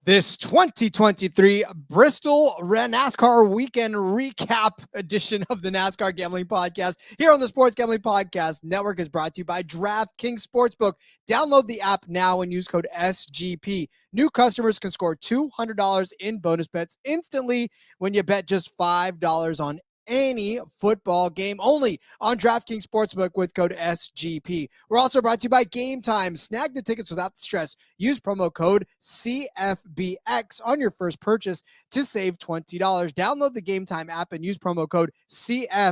This 2023 Bristol NASCAR Weekend Recap edition of the NASCAR Gambling Podcast here on the Sports Gambling Podcast Network is brought to you by DraftKings Sportsbook. Download the app now and use code SGP. New customers can score $200 in bonus bets instantly when you bet just $5 on any football game only on DraftKings Sportsbook with code SGP. We're also brought to you by Game Time. Snag the tickets without the stress. Use promo code CFBX on your first purchase to save $20. Download the Game Time app and use promo code CFBX.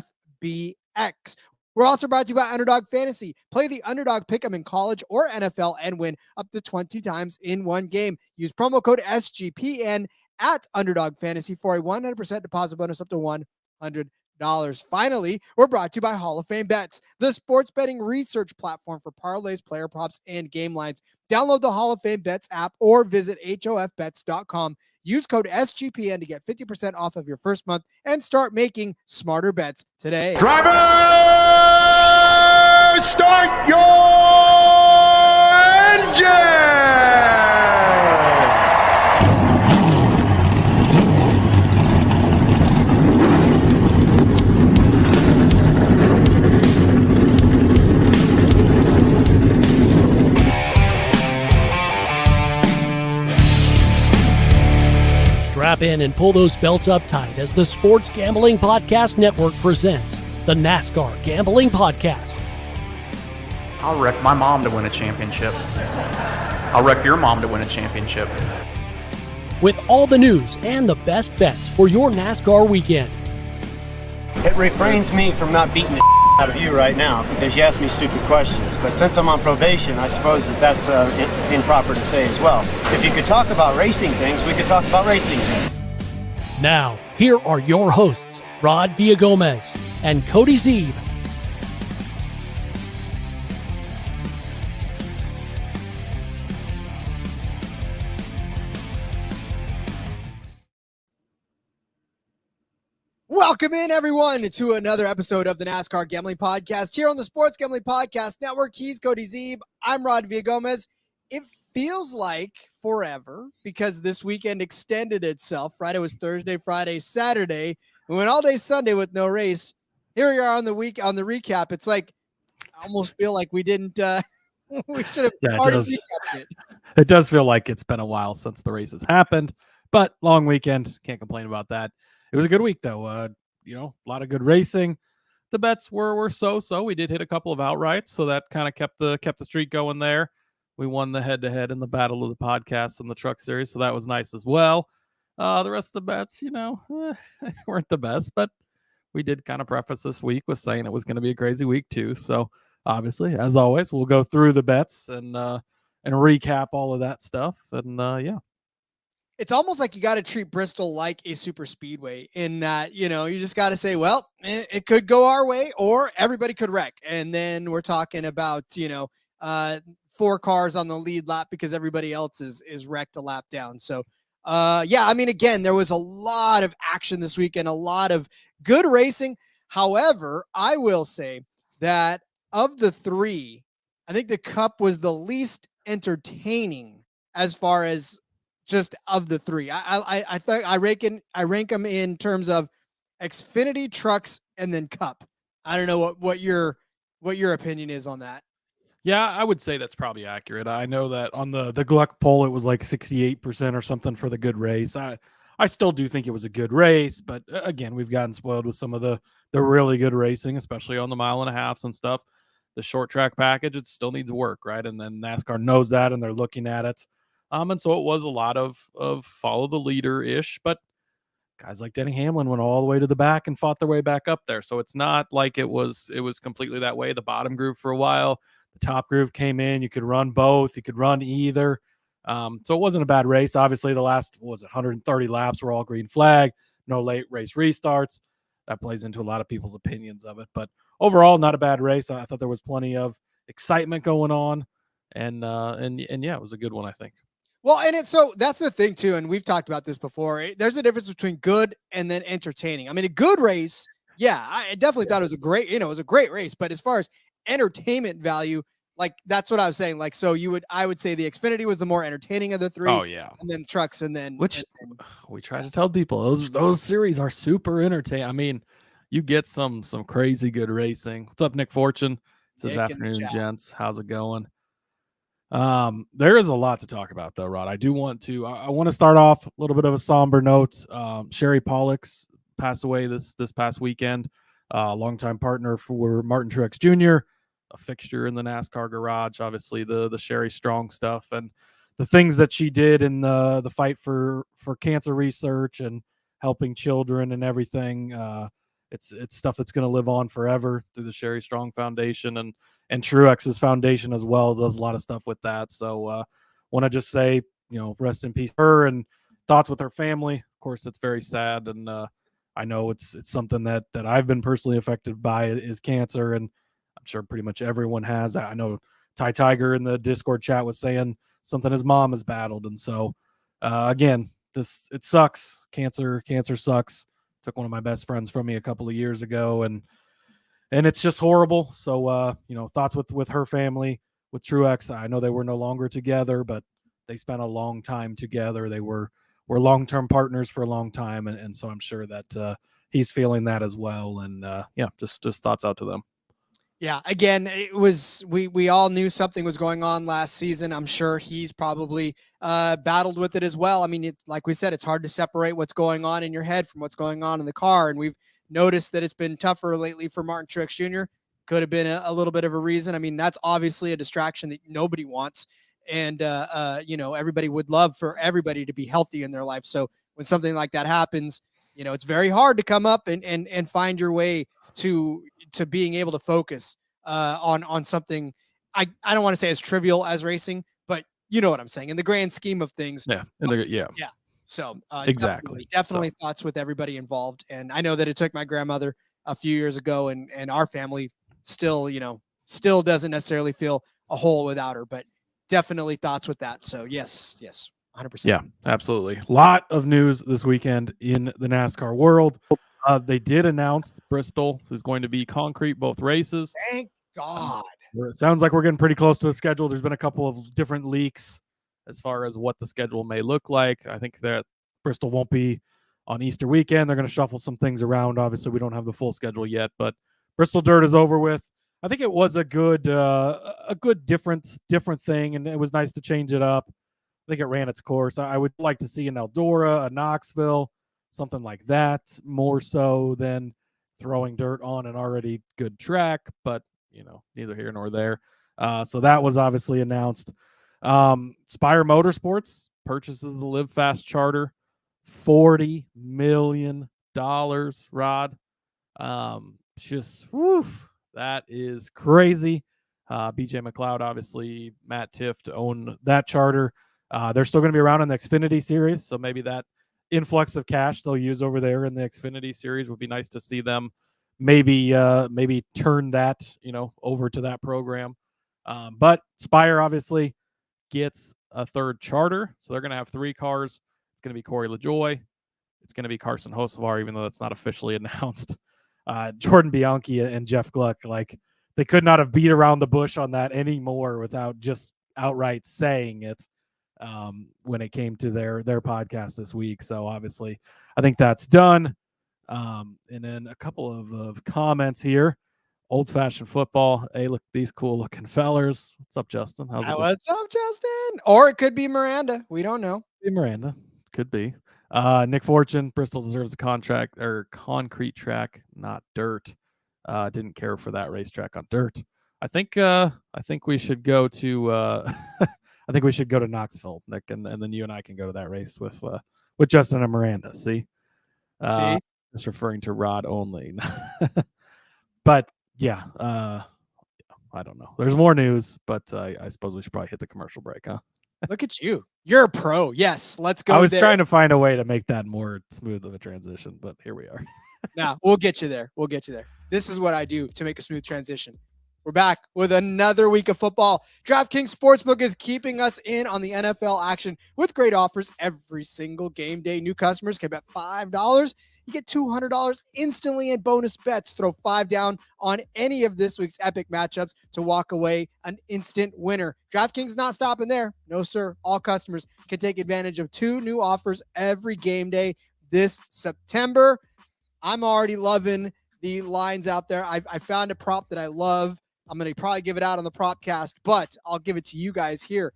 We're also brought to you by Underdog Fantasy. Play the Underdog Pick'em in college or NFL and win up to 20 times in one game. Use promo code SGPN at Underdog Fantasy for a 100% deposit bonus up to $100. Finally, we're brought to you by Hall of Fame Bets, the sports betting research platform for parlays, player props, and game lines. Download the Hall of Fame Bets app or visit hofbets.com. Use code SGPN to get 50% off of your first month and start making smarter bets today. Driver, start your engine! Strap in and pull those belts up tight as the Sports Gambling Podcast Network presents the NASCAR Gambling Podcast. I'll wreck my mom to win a championship. I'll wreck your mom to win a championship. With all the news and the best bets for your NASCAR weekend. It refrains me from not beating the out of you right now because you ask me stupid questions. But since I'm on probation, I suppose that's improper to say as well. If you could talk about racing things, we could talk about racing things. Now, here are your hosts, Rod Villagomez and Cody Zeeb. Welcome in, everyone, to another episode of the NASCAR Gambling Podcast here on the Sports Gambling Podcast Network. He's Cody Zeeb. I'm Rod Villagomez. It feels like forever because this weekend extended itself. Friday was Thursday, Friday, Saturday. We went all day Sunday with no race. Here we are on the recap. It's like I almost feel like we didn't. We should have already recapped it. It does feel like it's been a while since the races happened, but long weekend. Can't complain about that. It was a good week, though. A lot of good racing. The bets were so. We did hit a couple of outrights, so that kind of kept the streak going there. We won the head-to-head in the Battle of the Podcasts and the Truck Series, so that was nice as well. The rest of the bets, weren't the best, but we did kind of preface this week with saying it was going to be a crazy week too. So obviously, as always, we'll go through the bets and recap all of that stuff. And It's almost like you got to treat Bristol like a super speedway in that, you just got to say, well, it could go our way or everybody could wreck. And then we're talking about, 4 cars on the lead lap because everybody else is wrecked a lap down. So, again, there was a lot of action this weekend, a lot of good racing. However, I will say that of the 3, I think the Cup was the least entertaining as far as just of the 3. I think I rank them in terms of Xfinity, trucks, and then Cup. I don't know what your opinion is on that. Yeah, I would say that's probably accurate. I know that on the Gluck poll, it was like 68% or something for the good race. I still do think it was a good race, but again, we've gotten spoiled with some of the They're really good racing, especially on the 1.5 miles and stuff. The short track package, it still needs work, right? And then NASCAR knows that, and they're looking at it. And so it was a lot of follow the leader ish, but guys like Denny Hamlin went all the way to the back and fought their way back up there. So it's not like it was completely that way. The bottom groove for a while, the top groove came in. You could run both. You could run either. So it wasn't a bad race. Obviously, the last 130 laps were all green flag. No late race restarts. That plays into a lot of people's opinions of it. But overall, not a bad race. I thought there was plenty of excitement going on, and yeah, it was a good one, I think. Well, and so that's the thing too, and we've talked about this before. There's a difference between good and then entertaining. I mean, a good race, yeah, I definitely thought it was a great, it was a great race. But as far as entertainment value, like that's what I was saying. Like, so I would say the Xfinity was the more entertaining of the three. Oh yeah, and then trucks, and then we try to tell people those series are super entertaining. I mean, you get some crazy good racing. What's up, Nick Fortune? It's this afternoon, gents. How's it going? There is a lot to talk about though, Rod. I want to start off a little bit of a somber note. Sherry Pollux passed away this past weekend. Longtime partner for Martin Truex Jr., a fixture in the NASCAR garage. Obviously, the Sherry Strong stuff and the things that she did in the fight for cancer research and helping children and everything. It's stuff that's going to live on forever through the Sherry Strong Foundation and Truex's foundation as well does a lot of stuff with that. So want to just say, rest in peace her and thoughts with her family. Of course, it's very sad. And I know it's something that I've been personally affected by is cancer. And I'm sure pretty much everyone has. I know Ty Tiger in the Discord chat was saying something his mom has battled. And so again, it sucks. Cancer sucks. Took one of my best friends from me a couple of years ago, and it's just horrible. So, thoughts with her family, with Truex. I know they were no longer together, but they spent a long time together. They were long-term partners for a long time, and so I'm sure that he's feeling that as well. And just thoughts out to them. Yeah, again, it was we all knew something was going on last season. I'm sure he's probably battled with it as well. I mean, like we said, it's hard to separate what's going on in your head from what's going on in the car, and we've noticed that it's been tougher lately for Martin Truex Jr. Could have been a little bit of a reason. I mean, that's obviously a distraction that nobody wants, and everybody would love for everybody to be healthy in their life. So when something like that happens, it's very hard to come up and find your way to being able to focus on something. I don't want to say as trivial as racing, but you know what I'm saying in the grand scheme of things. Yeah. Yeah. So exactly. Definitely thoughts with everybody involved. And I know that it took my grandmother a few years ago, and our family still doesn't necessarily feel a whole without her, but definitely thoughts with that. So yes, 100%. Yeah, absolutely. A lot of news this weekend in the NASCAR world. They did announce Bristol is going to be concrete both races. Thank God. It sounds like we're getting pretty close to the schedule. There's been a couple of different leaks as far as what the schedule may look like. I think that Bristol won't be on Easter weekend. They're going to shuffle some things around. Obviously, we don't have the full schedule yet, but Bristol Dirt is over with. I think it was a good different thing, and it was nice to change it up. I think it ran its course. I would like to see an Eldora, a Knoxville, something like that, more so than throwing dirt on an already good track, but neither here nor there. So that was obviously announced. Spire Motorsports purchases the Live Fast charter, $40 million, Rod. That is crazy. BJ McLeod, obviously, Matt Tiff to own that charter. They're still going to be around in the Xfinity series, so maybe that influx of cash they'll use over there in the Xfinity series would be nice to see them maybe turn that over to that program. But Spire obviously gets a third charter, so they're going to have 3 cars. It's going to be Corey LaJoy. It's going to be Carson Hocevar, even though that's not officially announced. Jordan Bianchi and Jeff Gluck, like they could not have beat around the bush on that anymore without just outright saying it. When it came to their podcast this week. So obviously I think that's done. And then a couple of comments here. Old fashioned football. Hey, look, these cool looking fellers. What's up, Justin? What's up, Justin? Or it could be Miranda. We don't know. Miranda. Could be. Nick Fortune, Bristol deserves a contract or concrete track, not dirt. Didn't care for that racetrack on dirt. I think we should go to I think we should go to Knoxville, Nick, and then you and I can go to that race with Justin and Miranda. See, See, just referring to Rod only. But yeah, I don't know. There's more news, but I suppose we should probably hit the commercial break, huh? look at you. You're a pro. Yes, let's go. I was there. trying to find a way to make that more smooth of a transition, but here we are. Now, we'll get you there. We'll get you there. This is what I do to make a smooth transition. We're back with another week of football. DraftKings Sportsbook is keeping us in on the NFL action with great offers every single game day. New customers can bet $5. You get $200 instantly in bonus bets. Throw 5 down on any of this week's epic matchups to walk away an instant winner. DraftKings not stopping there. No, sir. All customers can take advantage of 2 new offers every game day this September. I'm already loving the lines out there. I found a prop that I love. I'm going to probably give it out on the Propcast, but I'll give it to you guys here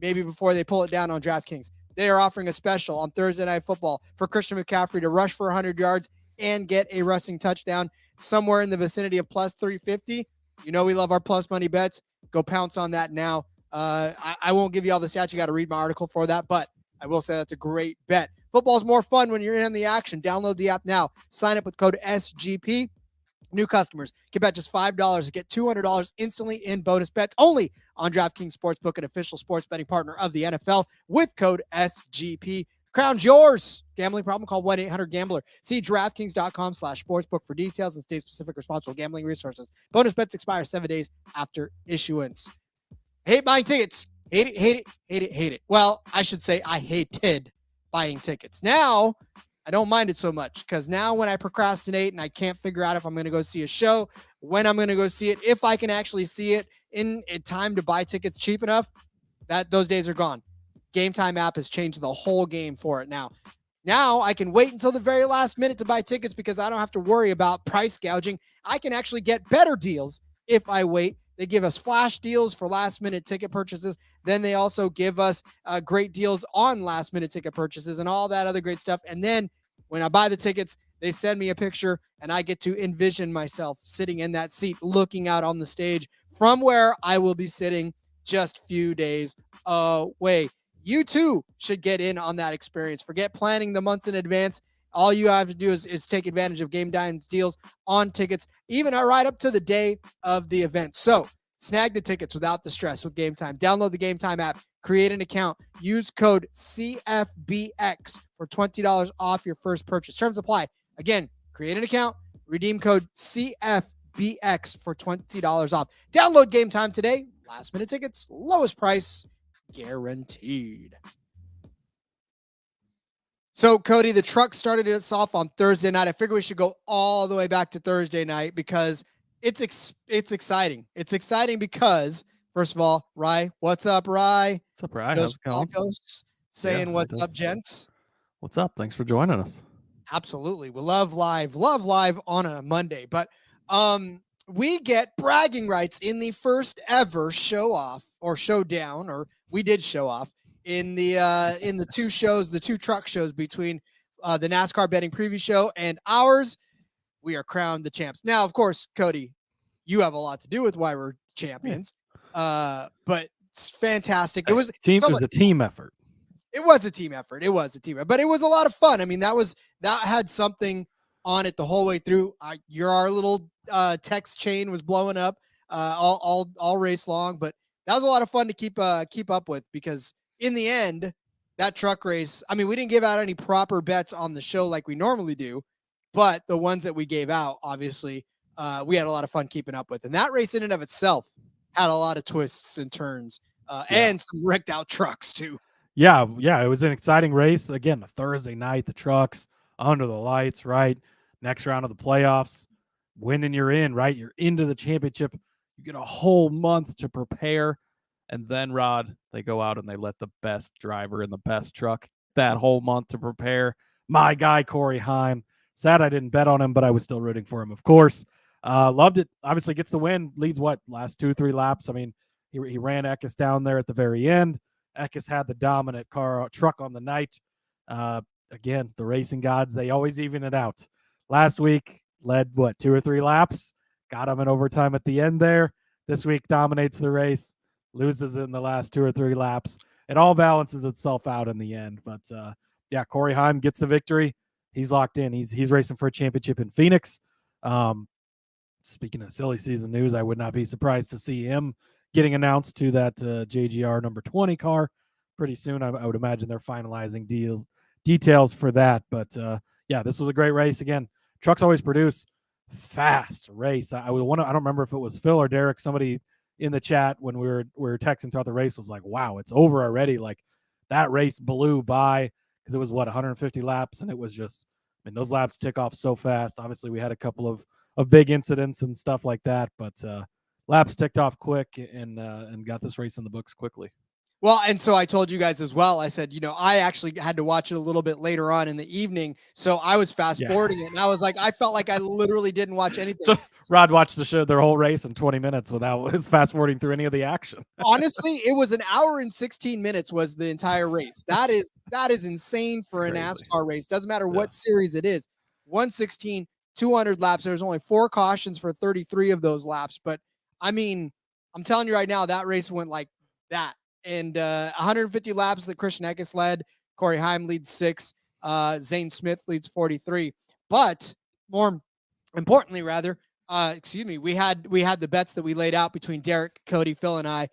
maybe before they pull it down on DraftKings. They are offering a special on Thursday Night Football for Christian McCaffrey to rush for 100 yards and get a rushing touchdown somewhere in the vicinity of plus 350. You know we love our plus money bets. Go pounce on that now. I won't give you all the stats. You got to read my article for that, but I will say that's a great bet. Football's more fun when you're in the action. Download the app now. Sign up with code SGP. New customers can bet just $5 to get $200 instantly in bonus bets only on DraftKings Sportsbook, an official sports betting partner of the NFL, with code SGP. Crown's yours. Gambling problem? Call 1-800-GAMBLER. See DraftKings.com/sportsbook for details and state-specific responsible gambling resources. Bonus bets expire 7 days after issuance. Hate buying tickets. Hate it, hate it, hate it, hate it. Well, I should say I hated buying tickets. Now, I don't mind it so much because now when I procrastinate and I can't figure out if I'm going to go see a show, when I'm going to go see it, if I can actually see it in time to buy tickets cheap enough, that those days are gone. Game Time app has changed the whole game for it now. Now I can wait until the very last minute to buy tickets because I don't have to worry about price gouging. I can actually get better deals if I wait. They give us flash deals for last minute ticket purchases. Then they also give us great deals on last minute ticket purchases and all that other great stuff. And then when I buy the tickets, they send me a picture and I get to envision myself sitting in that seat, looking out on the stage from where I will be sitting just a few days away. You too should get in on that experience. Forget planning the months in advance. All you have to do is take advantage of Game Time's deals on tickets, even right up to the day of the event. So snag the tickets without the stress with Game Time. Download the Game Time app, create an account, use code CFBX for $20 off your first purchase. Terms apply. Again, create an account, redeem code CFBX for $20 off. Download Game Time today. Last minute tickets, lowest price guaranteed. So, Cody, the truck started us off on Thursday night. I figure we should go all the way back to Thursday night because it's exciting. It's exciting because, first of all, Rye, what's up, Rye? What's up, Rye? Those Falcos saying, what's up, gents? What's up? Thanks for joining us. Absolutely. We love live on a Monday. But we get bragging rights in the first ever show off or showdown, or we did show off in the two shows, the 2 truck shows between the NASCAR betting preview show and ours. We are crowned the champs. Now, of course, Cody, you have a lot to do with why we're champions. But it's fantastic. It was a team effort. It was a team effort. But it was a lot of fun. I mean, that had something on it the whole way through. Our little text chain was blowing up all race long, but that was a lot of fun to keep up with because in the end, that truck race, I mean, we didn't give out any proper bets on the show like we normally do, but the ones that we gave out, obviously, we had a lot of fun keeping up with. And that race in and of itself had a lot of twists and turns and some wrecked out trucks too. Yeah. It was an exciting race. Again, the Thursday night, the trucks under the lights, right? Next round of the playoffs, winning, you're in, right? You're into the championship. You get a whole month to prepare. And then, Rod, they go out and they let the best driver in the best truck that whole month to prepare. My guy, Corey Heim. Sad I didn't bet on him, but I was still rooting for him, of course. Loved it. Obviously gets the win. Leads last 2-3 laps. I mean, he ran Eckes down there at the very end. Eckes had the dominant truck on the night. again, the racing gods, they always even it out. Last week led 2 or 3 laps, got him in overtime at the end there. This week dominates the race, loses in the last 2 or 3 laps. It all balances itself out in the end. But yeah, Corey Heim gets the victory. He's locked in. He's racing for a championship in Phoenix. Speaking of silly season news, I would not be surprised to see him getting announced to that JGR number 20 car pretty soon. I would imagine they're finalizing details for that. But yeah, this was a great race. Again, trucks always produce fast race. I don't remember if it was Phil or Derek, somebody in the chat when we were texting throughout the race was like, wow, it's over already. Like that race blew by because it was 150 laps, and it was just, I mean, those laps tick off so fast. Obviously we had a couple of big incidents and stuff like that, but laps ticked off quick and got this race in the books quickly. Well, and so I told you guys as well, I said, I actually had to watch it a little bit later on in the evening. So I was fast forwarding it. And I was like, I felt like I literally didn't watch anything. So Rod watched their whole race in 20 minutes without his fast forwarding through any of the action. Honestly, it was an hour and 16 minutes was the entire race. That is insane for a NASCAR race. Doesn't matter what series it is. 116, 200 laps. There's only 4 cautions for 33 of those laps. But I mean, I'm telling you right now, that race went like that. And 150 laps that Christian Eckes led. Corey Heim leads 6. Zane Smith leads 43. But more importantly, we had the bets that we laid out between Derek, Cody, Phil, and I.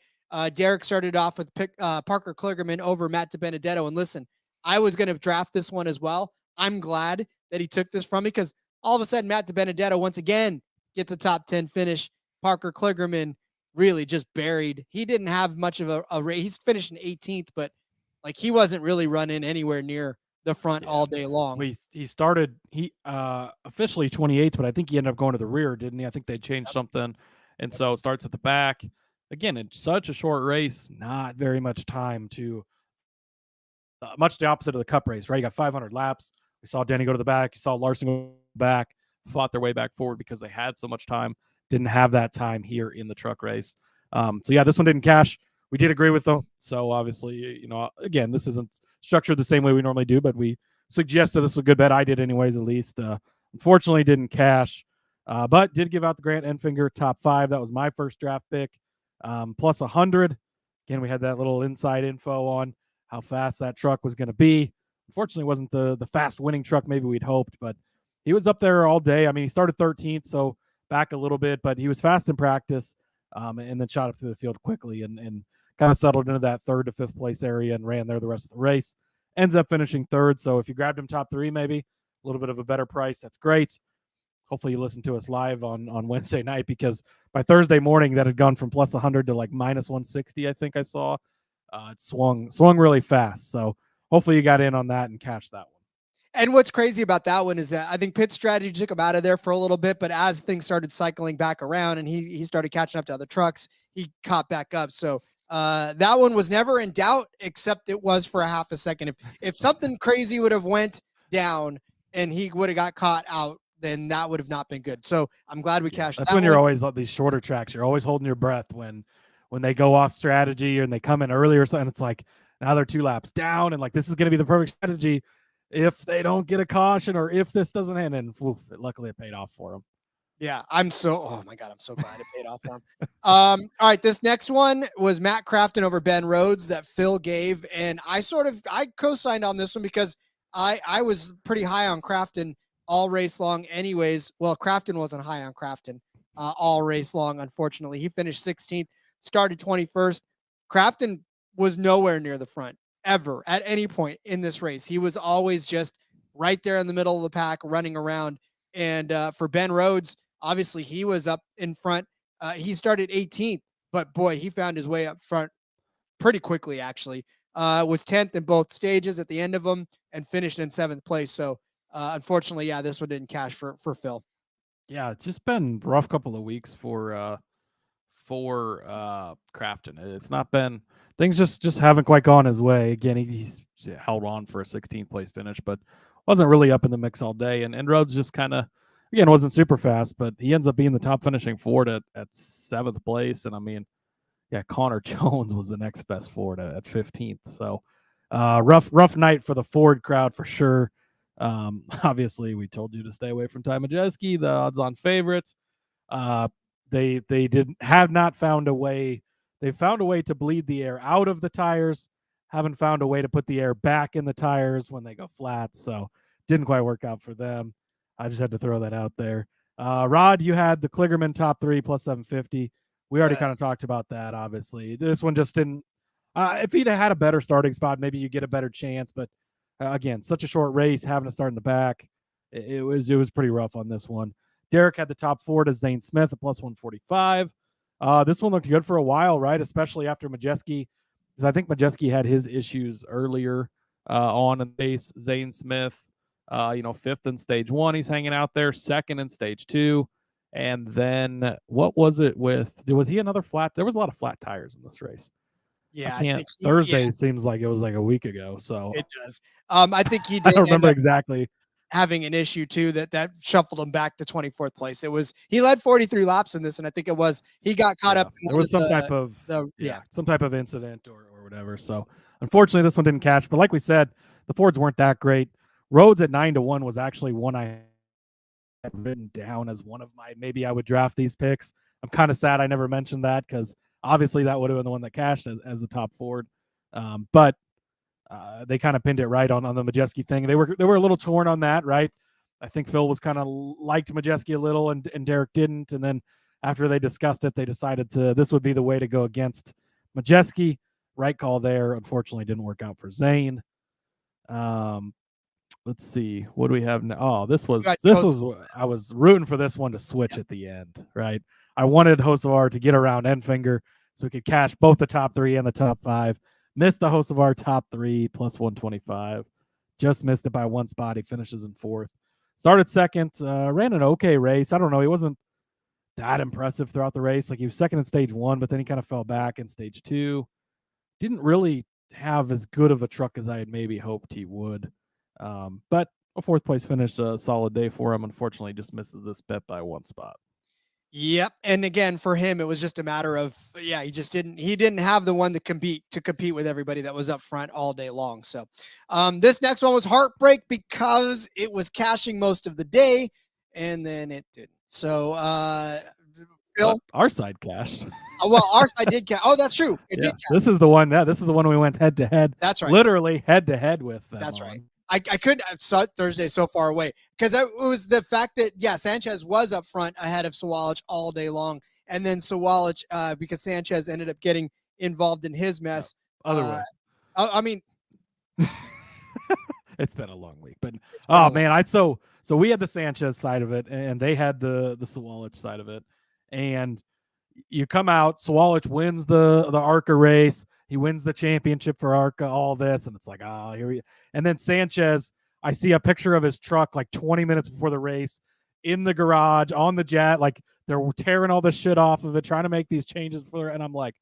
Derek started off with Parker Kligerman over Matt DiBenedetto. And listen, I was going to draft this one as well. I'm glad that he took this from me because all of a sudden Matt DiBenedetto once again gets a top 10 finish. Parker Kligerman really just buried. He didn't have much of a race. He's finishing 18th, but like he wasn't really running anywhere near the front all day long. He started officially 28th, but I think he ended up going to the rear, didn't he? I think they changed something, and so it starts at the back. Again, it's such a short race, not very much time to much the opposite of the Cup race, right? You got 500 laps. We saw Denny go to the back. You saw Larson go back, fought their way back forward because they had so much time. Didn't have that time here in the truck race. So yeah, this one didn't cash. We did agree with them. So obviously, again, this isn't structured the same way we normally do, but we suggested this was a good bet. I did anyways, at least. Unfortunately, didn't cash, but did give out the Grant Enfinger top 5. That was my first draft pick, plus 100. Again, we had that little inside info on how fast that truck was going to be. Unfortunately, it wasn't the fast winning truck maybe we'd hoped, but he was up there all day. I mean, he started 13th, so back a little bit, but he was fast in practice, and then shot up through the field quickly and kind of settled into that 3rd to 5th place area and ran there the rest of the race. Ends up finishing 3rd. So if you grabbed him top 3, maybe a little bit of a better price, that's great. Hopefully you listen to us live on Wednesday night, because by Thursday morning that had gone from plus 100 to like minus 160. I think I saw it swung really fast. So hopefully you got in on that and cashed that one. And what's crazy about that one is that I think Pitt's strategy took him out of there for a little bit, but as things started cycling back around and he started catching up to other trucks, he caught back up. So that one was never in doubt, except it was for a half a second. If something crazy would have went down and he would have got caught out, then that would have not been good. So I'm glad we cashed. That's when you're always on these shorter tracks. You're always holding your breath when they go off strategy and they come in early or something. It's like now they're 2 laps down and like this is going to be the perfect strategy if they don't get a caution or if this doesn't end. And luckily it paid off for them. Yeah, oh my God, I'm so glad it paid off for him. All right, this next one was Matt Crafton over Ben Rhodes that Phil gave, and I co-signed on this one because I was pretty high on Crafton all race long anyways. Well, Crafton wasn't high on Crafton all race long, unfortunately. He finished 16th, started 21st. Crafton was nowhere near the front ever at any point in this race. He was always just right there in the middle of the pack running around. And for Ben Rhodes, obviously he was up in front. He started 18th, but boy, he found his way up front pretty quickly, actually. Was 10th in both stages at the end of them and finished in 7th place. So unfortunately, yeah, this one didn't cash for Phil. Yeah, it's just been a rough couple of weeks for Crafton. It's not been, things just haven't quite gone his way. Again, he's held on for a 16th place finish, but wasn't really up in the mix all day. And Rhodes just kind of, again, wasn't super fast, but he ends up being the top finishing Ford at 7th place. And I mean, yeah, Connor Jones was the next best Ford at 15th. So Rough night for the Ford crowd for sure. Obviously, we told you to stay away from Ty Majeski, the odds-on favorite. They have not found a way. They found a way to bleed the air out of the tires. Haven't found a way to put the air back in the tires when they go flat. So didn't quite work out for them. I just had to throw that out there. Rod, you had the Kligerman top 3 plus 750. We already kind of talked about that. Obviously, this one just didn't. If he'd had a better starting spot, maybe you get a better chance. But again, such a short race, having to start in the back, it was pretty rough on this one. Derek had the top 4 to Zane Smith at plus 145. This one looked good for a while, right? Especially after Majeski, because I think Majeski had his issues earlier on in the race. Zane Smith, 5th in stage 1, he's hanging out there. 2nd in stage 2. And then what was it with? Was he another flat? There was a lot of flat tires in this race. Yeah, I think Thursday seems like it was like a week ago. So it does. I think he did. I don't remember exactly having an issue too that shuffled him back to 24th place. He led 43 laps in this, and I think he got caught up. There was some type of incident or whatever. So unfortunately, this one didn't catch. But like we said, the Fords weren't that great. Rhodes at 9-1 was actually one I had written down as one of my maybe I would draft these picks. I'm kind of sad I never mentioned that because obviously that would have been the one that cashed as the top Ford. But they kind of pinned it right on the Majeski thing. They were a little torn on that, right? I think Phil was kind of liked Majeski a little and Derek didn't. And then after they discussed it, they decided this would be the way to go against Majeski. Right call there. Unfortunately, didn't work out for Zane. Let's see. What do we have now? Oh, this was I was rooting for this one to switch at the end, right? I wanted Hocevar to get around Enfinger so we could cash both the top 3 and the top 5. Missed the Hocevar top 3 plus 125. Just missed it by 1 spot. He finishes in 4th. Started 2nd. Ran an okay race. I don't know. He wasn't that impressive throughout the race. Like he was 2nd in stage 1, but then he kind of fell back in stage 2. Didn't really have as good of a truck as I had maybe hoped he would. But a 4th place finish, a solid day for him. Unfortunately, just misses this bet by 1 spot. Yep. And again, for him, it was just a matter of, he didn't have the one to compete with everybody that was up front all day long. So this next one was heartbreak because it was cashing most of the day and then it didn't. So Phil, our side cashed. Well, our side did cash. Oh, that's true. It did cash. This is the one we went head to head. That's right. Literally head to head with them. That's right. I couldn't have saw Thursday so far away because it was the fact that Sanchez was up front ahead of Sawalich all day long, and then Sawalich because Sanchez ended up getting involved in his mess. Other way. I mean, it's been a long week, but man, so we had the Sanchez side of it, and they had the Sawalich side of it, and you come out, Sawalich wins the ARCA race. He wins the championship for ARCA, all this, and it's like, here we. And then Sanchez, I see a picture of his truck like 20 minutes before the race in the garage on the jet, like they're tearing all this shit off of it, trying to make these changes before. And I'm like,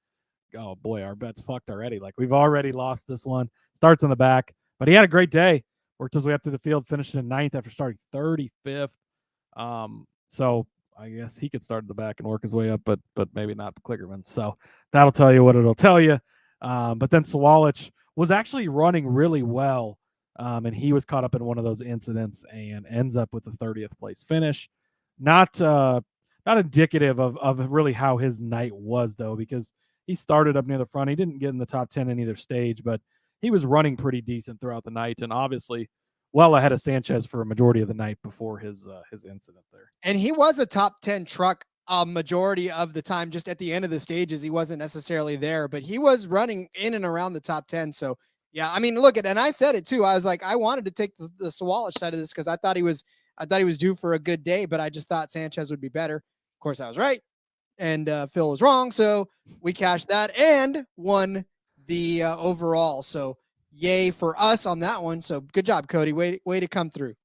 oh boy, our bet's fucked already. Like we've already lost this one. Starts in the back, but he had a great day. Worked his way up through the field, finishing in 9th after starting 35th. So I guess he could start at the back and work his way up, but maybe not Kligerman. So that'll tell you what it'll tell you. But then Sawalich was actually running really well, and he was caught up in one of those incidents and ends up with the 30th place finish. Not indicative of really how his night was, though, because he started up near the front. He didn't get in the top 10 in either stage, but he was running pretty decent throughout the night, and obviously well ahead of Sanchez for a majority of the night before his incident there. And he was a top 10 truck majority of the time. Just at the end of the stages, he wasn't necessarily there, but he was running in and around the top 10. So yeah, I mean, look at, and I said it too. I was like, I wanted to take the Sawalich side of this because I thought he was due for a good day, but I just thought Sanchez would be better. Of course, I was right, and Phil was wrong. So we cashed that and won the overall. So yay for us on that one. So good job, Cody. Way to come through.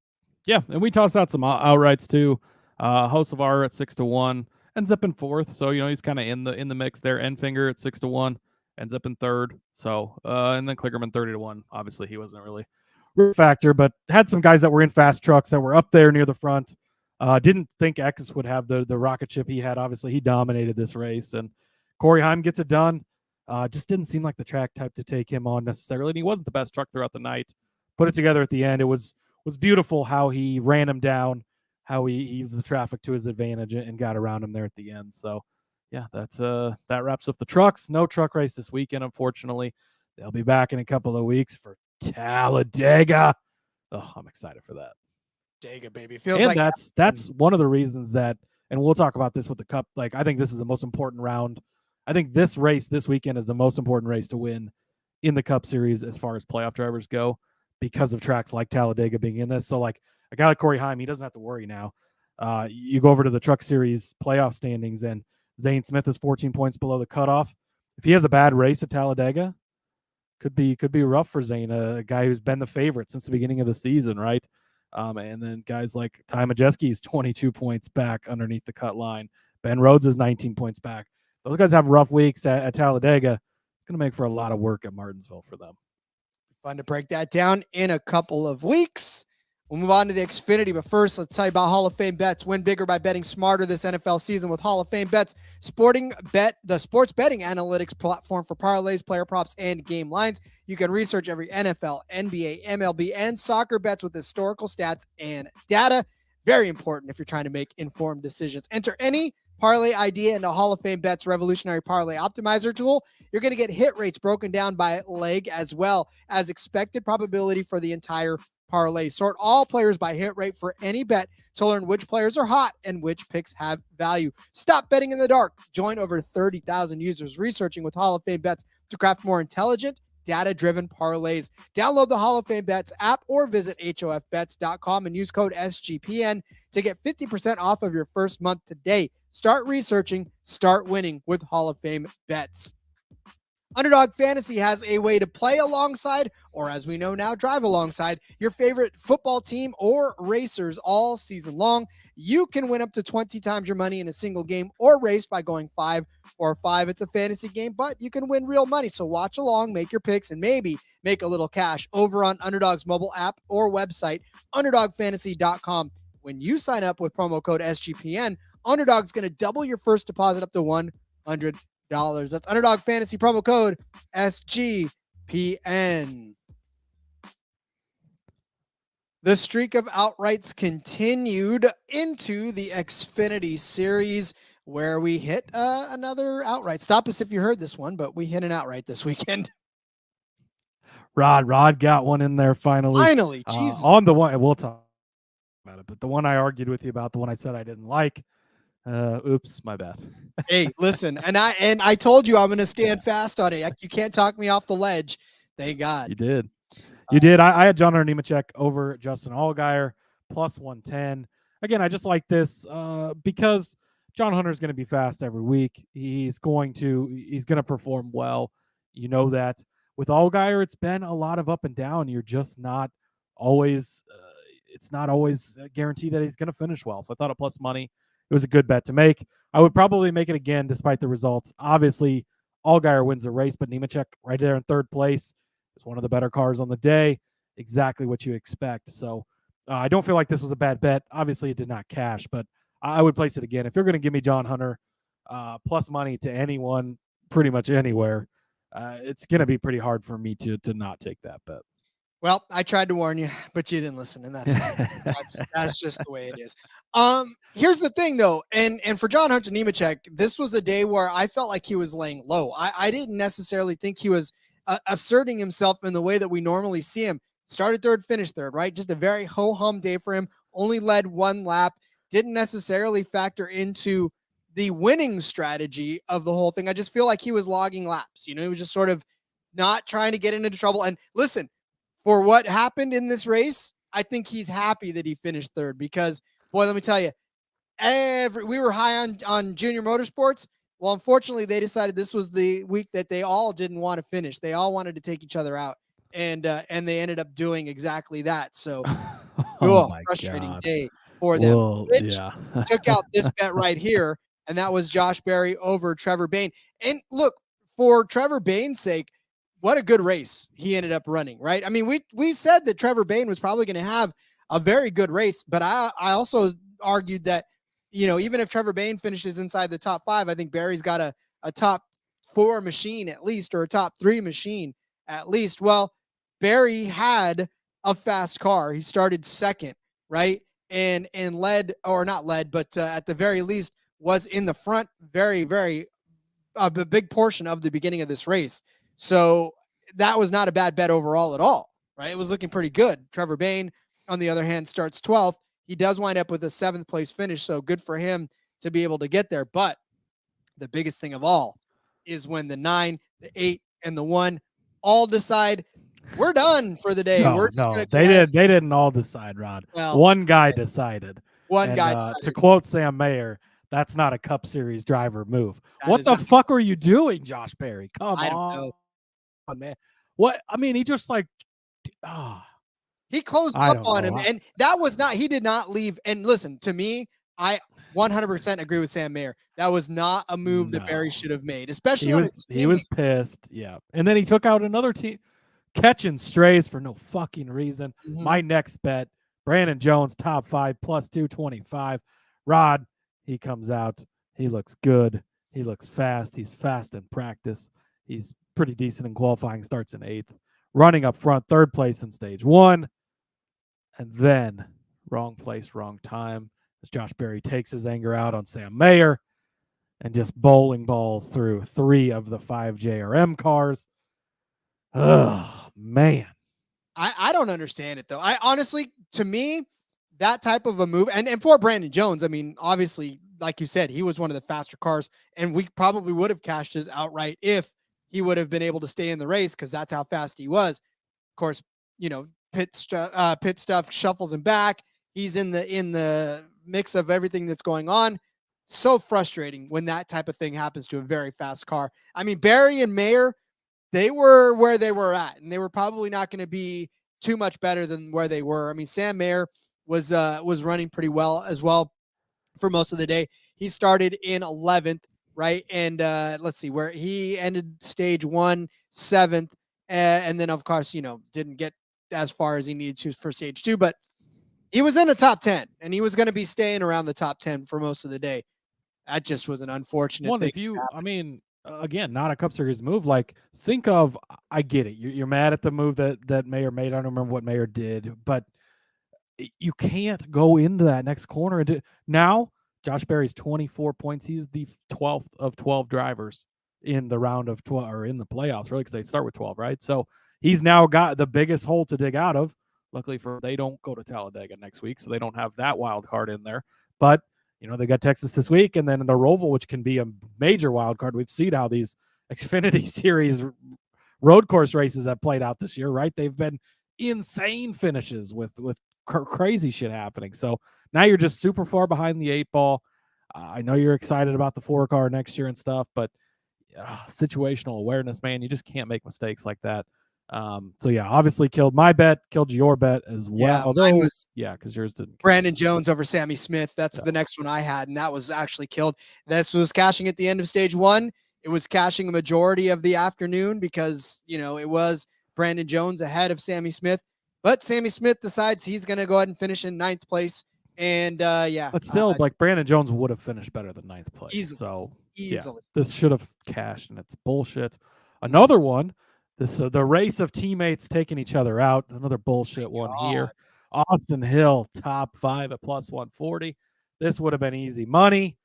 Yeah, and we tossed out some outrights too. Hocevar at 6-1 ends up in 4th, so he's kind of in the mix there. Enfinger at 6-1 ends up in 3rd. So and then Kligerman 30-1. Obviously, he wasn't really a factor, but had some guys that were in fast trucks that were up there near the front. Didn't think X would have the rocket ship he had. Obviously, he dominated this race, and Corey Heim gets it done. Just didn't seem like the track type to take him on necessarily. And he wasn't the best truck throughout the night. Put it together at the end. It was beautiful how he ran him down, how he used the traffic to his advantage and got around him there at the end. So yeah, that wraps up the trucks. No truck race this weekend, unfortunately. They'll be back in a couple of weeks for Talladega. Oh, I'm excited for that. Dega, baby. Feels and like that's one of the reasons that, and we'll talk about this with the Cup. Like, I think this is the most important round. I think this race this weekend is the most important race to win in the Cup Series as far as playoff drivers go, because of tracks like Talladega being in this. So, like, a guy like Corey Heim, he doesn't have to worry now. You go over to the Truck Series playoff standings, and Zane Smith is 14 points below the cutoff. If he has a bad race at Talladega, could be rough for Zane, a guy who's been the favorite since the beginning of the season, right? And then guys like Ty Majeski is 22 points back underneath the cut line. Ben Rhodes is 19 points back. Those guys have rough weeks at Talladega. It's going to make for a lot of work at Martinsville for them. Fun to break that down in a couple of weeks. We'll move on to the Xfinity, but first, let's tell you about Hall of Fame Bets. Win bigger by betting smarter this NFL season with Hall of Fame Bets. The sports betting analytics platform for parlays, player props, and game lines. You can research every NFL, NBA, MLB, and soccer bets with historical stats and data. Very important if you're trying to make informed decisions. Enter any parlay idea into Hall of Fame Bets revolutionary parlay optimizer tool. You're going to get hit rates broken down by leg as well as expected probability for the entire parlay. Sort all players by hit rate for any bet to learn which players are hot and which picks have value. Stop betting in the dark. Join over 30,000 users researching with Hall of Fame Bets to craft more intelligent, data-driven parlays. Download the Hall of Fame Bets app or visit hofbets.com and use code SGPN to get 50% off of your first month today. Start researching, start winning with Hall of Fame Bets. Underdog Fantasy has a way to play alongside, or as we know now, drive alongside your favorite football team or racers all season long. You can win up to 20 times your money in a single game or race by going 5 for 5. It's a fantasy game, but you can win real money. So watch along, make your picks, and maybe make a little cash over on Underdog's mobile app or website, underdogfantasy.com. When you sign up with promo code SGPN, Underdog's going to double your first deposit up to $100. That's Underdog Fantasy promo code SGPN. The streak of outrights continued into the Xfinity Series, where we hit another outright. Stop us if you heard this one, but we hit an outright this weekend. Rod got one in there finally. Jesus. On the one, we'll talk about it, but the one I argued with you about, the one I said I didn't like. Oops, my bad. Hey, listen, and I told you I'm going to stand fast on it. You can't talk me off the ledge. Thank God. You did. You did. I had John Hunter Nemechek over Justin Allgaier plus 110. Again, I just like this because John Hunter is going to be fast every week. He's going to perform well. You know that. With Allgaier, it's been a lot of up and down. You're just not always. It's not always a guarantee that he's going to finish well. So I thought a plus money. It was a good bet to make. I would probably make it again despite the results. Obviously, Allgaier wins the race, but Nemechek right there in third place is one of the better cars on the day. Exactly what you expect. So I don't feel like this was a bad bet. Obviously, it did not cash, but I would place it again. If you're going to give me John Hunter plus money to anyone, pretty much anywhere, it's going to be pretty hard for me to not take that bet. Well, I tried to warn you, but you didn't listen, and that's just the way it is. Here's the thing, though, and for John Hunter Nemechek, this was a day where I felt like he was laying low. I didn't necessarily think he was asserting himself in the way that we normally see him. Started third, finished third, right? Just a very ho-hum day for him. Only led one lap. Didn't necessarily factor into the winning strategy of the whole thing. I just feel like he was logging laps. He was just sort of not trying to get into trouble. And listen, for what happened in this race, I think he's happy that he finished third because, boy, let me tell you, we were high on Junior Motorsports. Well, unfortunately, they decided this was the week that they all didn't want to finish. They all wanted to take each other out, and they ended up doing exactly that. So, frustrating day for them. Which took out this bet right here, and that was Josh Berry over Trevor Bayne. And look, for Trevor Bayne's sake, what a good race he ended up running, right? I mean, we said that Trevor Bayne was probably going to have a very good race, but I also argued that, even if Trevor Bayne finishes inside the top 5, I think Barry's got a top 4 machine at least, or a top 3 machine at least. Well, Barry had a fast car. He started second, right? And led, or not led, but at the very least was in the front very, very a big portion of the beginning of this race. So that was not a bad bet overall at all, right? It was looking pretty good. Trevor Bayne, on the other hand, starts 12th. He does wind up with a 7th place finish, so good for him to be able to get there. But the biggest thing of all is when the 9, the 8, and the 1 all decide we're done for the day. We're just gonna go they didn't all decide, Rod. Well, one guy decided. One And, guy decided. to quote Sam Mayer, that's not a Cup Series driver move. That What is the not- fuck are you doing, Josh Berry? Come I don't on, know. man. What? I mean, he just like, He closed I up don't on know. him, and that was not. He did not leave. And listen, to me, I 100% agree with Sam Mayer. That was not a move that Barry No. should have made, especially he on was his he was teammate. pissed. Yeah, and then he took out another team, catching strays for no fucking reason. Mhm. My next bet, Brandon Jones, top 5 plus 225. Rod, he comes out. He looks good. He looks fast. He's fast in practice. He's pretty decent in qualifying. Starts in 8th, running up front, 3rd place in stage 1, and then wrong place, wrong time. As Josh Berry takes his anger out on Sam Mayer and just bowling balls through 3 of the 5 JRM cars. Oh, man. I don't understand it though. I honestly, to me, that type of a move, and for Brandon Jones, I mean, obviously, like you said, he was one of the faster cars, and we probably would have cashed his outright if he would have been able to stay in the race, because that's how fast he was. Of course, pit stuff shuffles him back. He's in the mix of everything that's going on. So frustrating when that type of thing happens to a very fast car. I mean, Barry and Mayer, they were where they were at, and they were probably not going to be too much better than where they were. I mean, Sam Mayer was running pretty well as well for most of the day. He started in 11th, right? And let's see where he ended stage 1, 7th, and then of course, didn't get as far as he needed to for stage 2, but he was in the top 10, and he was going to be staying around the top 10 for most of the day. That just was an unfortunate One, thing. if you, I mean, again, not a Cup Series move. Like, think of, I get it. You're mad at the move that Mayer made. I don't remember what Mayer did, but you can't go into that next corner. Now, Josh Berry's 24 points. He's the 12th of 12 drivers in the round of 12, or in the playoffs, really, because they start with 12, right? So he's now got the biggest hole to dig out of. Luckily they don't go to Talladega next week, so they don't have that wild card in there. But they got Texas this week, and then the Roval, which can be a major wild card. We've seen how these Xfinity Series road course races have played out this year, right? They've been insane finishes with crazy shit happening. So now you're just super far behind the 8 ball. I know you're excited about the 4 car next year and stuff, but situational awareness, man, you just can't make mistakes like that. So yeah, obviously killed my bet, killed your bet as well. Yeah, Although, mine was because yours didn't. Brandon Jones over Sammy Smith. That's the next one I had, and that was actually killed. This was cashing at the end of stage 1. It was cashing a majority of the afternoon because, it was Brandon Jones ahead of Sammy Smith. But Sammy Smith decides he's going to go ahead and finish in 9th place. And but still, like, Brandon Jones would have finished better than 9th place. Easily. So easily. Yeah, this should have cashed, and it's bullshit. Another one. The race of teammates taking each other out. Another bullshit one here. Austin Hill, top 5 at plus 140. This would have been easy money.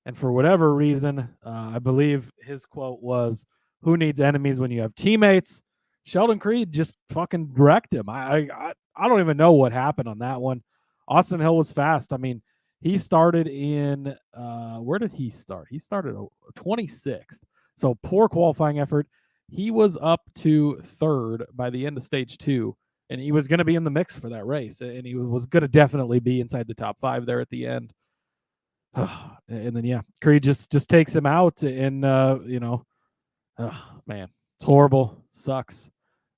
And for whatever reason, I believe his quote was, "Who needs enemies when you have teammates?" Sheldon Creed just fucking wrecked him. I don't even know what happened on that one. Austin Hill was fast. I mean, he started in, where did he start? He started 26th. So poor qualifying effort. He was up to 3rd by the end of stage 2, and he was going to be in the mix for that race, and he was going to definitely be inside the top 5 there at the end. And then Creed just takes him out, and man, it's horrible, sucks.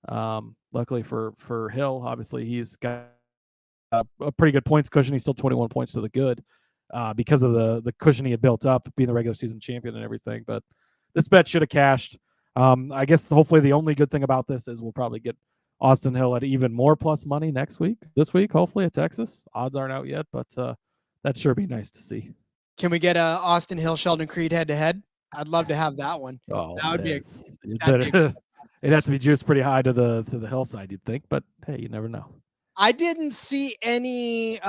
Luckily for Hill, obviously he's got a pretty good points cushion. He's still 21 points to the good because of the cushion he had built up, being the regular season champion and everything. But this bet should have cashed. I guess hopefully the only good thing about this is we'll probably get Austin Hill at even more plus money this week, hopefully at Texas. Odds aren't out yet, but that'd sure be nice to see. Can we get Austin Hill, Sheldon Creed head to head? I'd love to have that one. Oh, That would be it'd have to be juiced pretty high to the hillside, you'd think, but hey, you never know. I didn't see any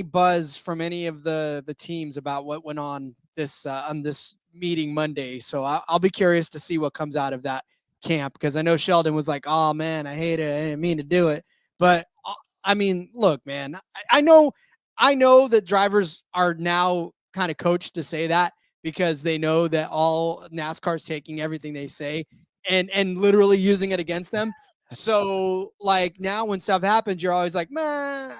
buzz from any of the teams about what went on this meeting Monday. So I'll be curious to see what comes out of that camp, because I know Sheldon was like, "Oh man, I hate it. I didn't mean to do it." But I mean, look, man, I know that drivers are now kind of coached to say that, because they know that all NASCAR's taking everything they say and literally using it against them. So like now when stuff happens, you're always like, man,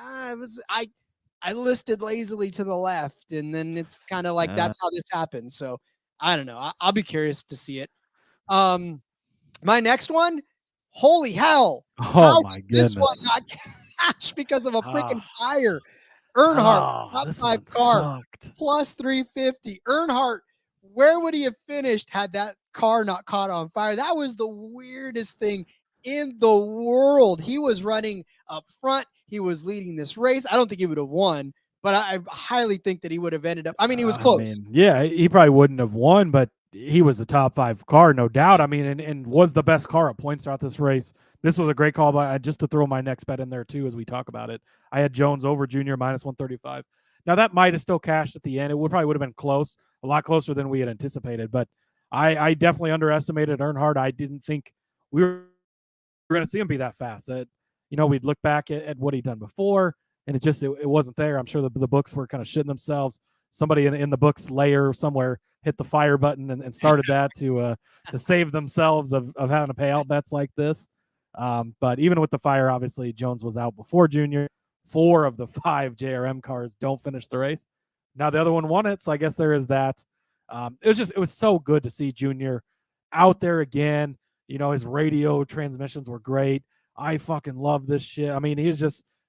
I listed lazily to the left, and then it's kind of like that's how this happened. So I don't know. I'll be curious to see it. My next one, holy hell! Oh my goodness, this one not cash because of a freaking fire. Earnhardt, top 5 car, sucked. plus 350. Earnhardt, where would he have finished had that car not caught on fire? That was the weirdest thing in the world. He was running up front. He was leading this race. I don't think he would have won, but I highly think that he would have ended up. I mean, he was close. Yeah, he probably wouldn't have won, but he was a top 5 car, no doubt. I mean, and was the best car at points throughout this race. This was a great call by just to throw my next bet in there too as we talk about it. I had Jones over Junior minus 135. Now that might have still cashed at the end. It probably would have been close, a lot closer than we had anticipated. But I definitely underestimated Earnhardt. I didn't think we were going to see him be that fast. That we'd look back at what he'd done before, and it wasn't there. I'm sure the books were kind of shitting themselves. Somebody in the books layer somewhere hit the fire button and started that to save themselves of having to pay out bets like this. But even with the fire, obviously Jones was out before Junior. 4 of the 5 JRM cars don't finish the race. Now the other one won it, so I guess there is that. It was so good to see Junior out there again. His radio transmissions were great. I fucking love this shit. I mean,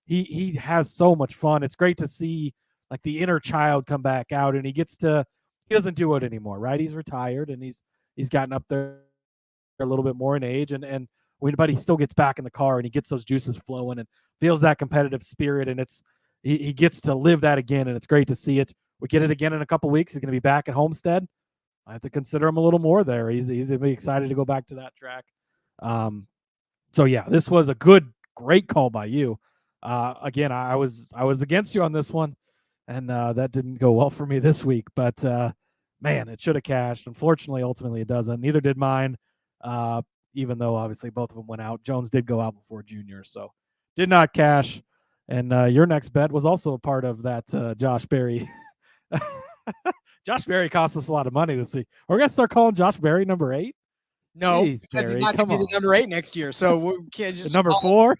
he has so much fun. It's great to see like the inner child come back out, and he doesn't do it anymore, right? He's retired and he's gotten up there a little bit more in age, but he still gets back in the car and he gets those juices flowing and feels that competitive spirit, and he gets to live that again, and it's great to see it. We get it again in a couple weeks. He's going to be back at Homestead. I have to consider him a little more there. He's going to be excited to go back to that track. So yeah, this was a great call by you. Again, I was against you on this one, and that didn't go well for me this week. But man, it should have cashed. Unfortunately, ultimately, it doesn't. Neither did mine. Even though obviously both of them went out. Jones did go out before Junior, so did not cash. And your next bet was also a part of that Josh Berry. Josh Berry cost us a lot of money this week. We're going to start calling Josh Berry number 8? No, Jeez, because he's not going to be the number 8 next year. So we can't just number 4?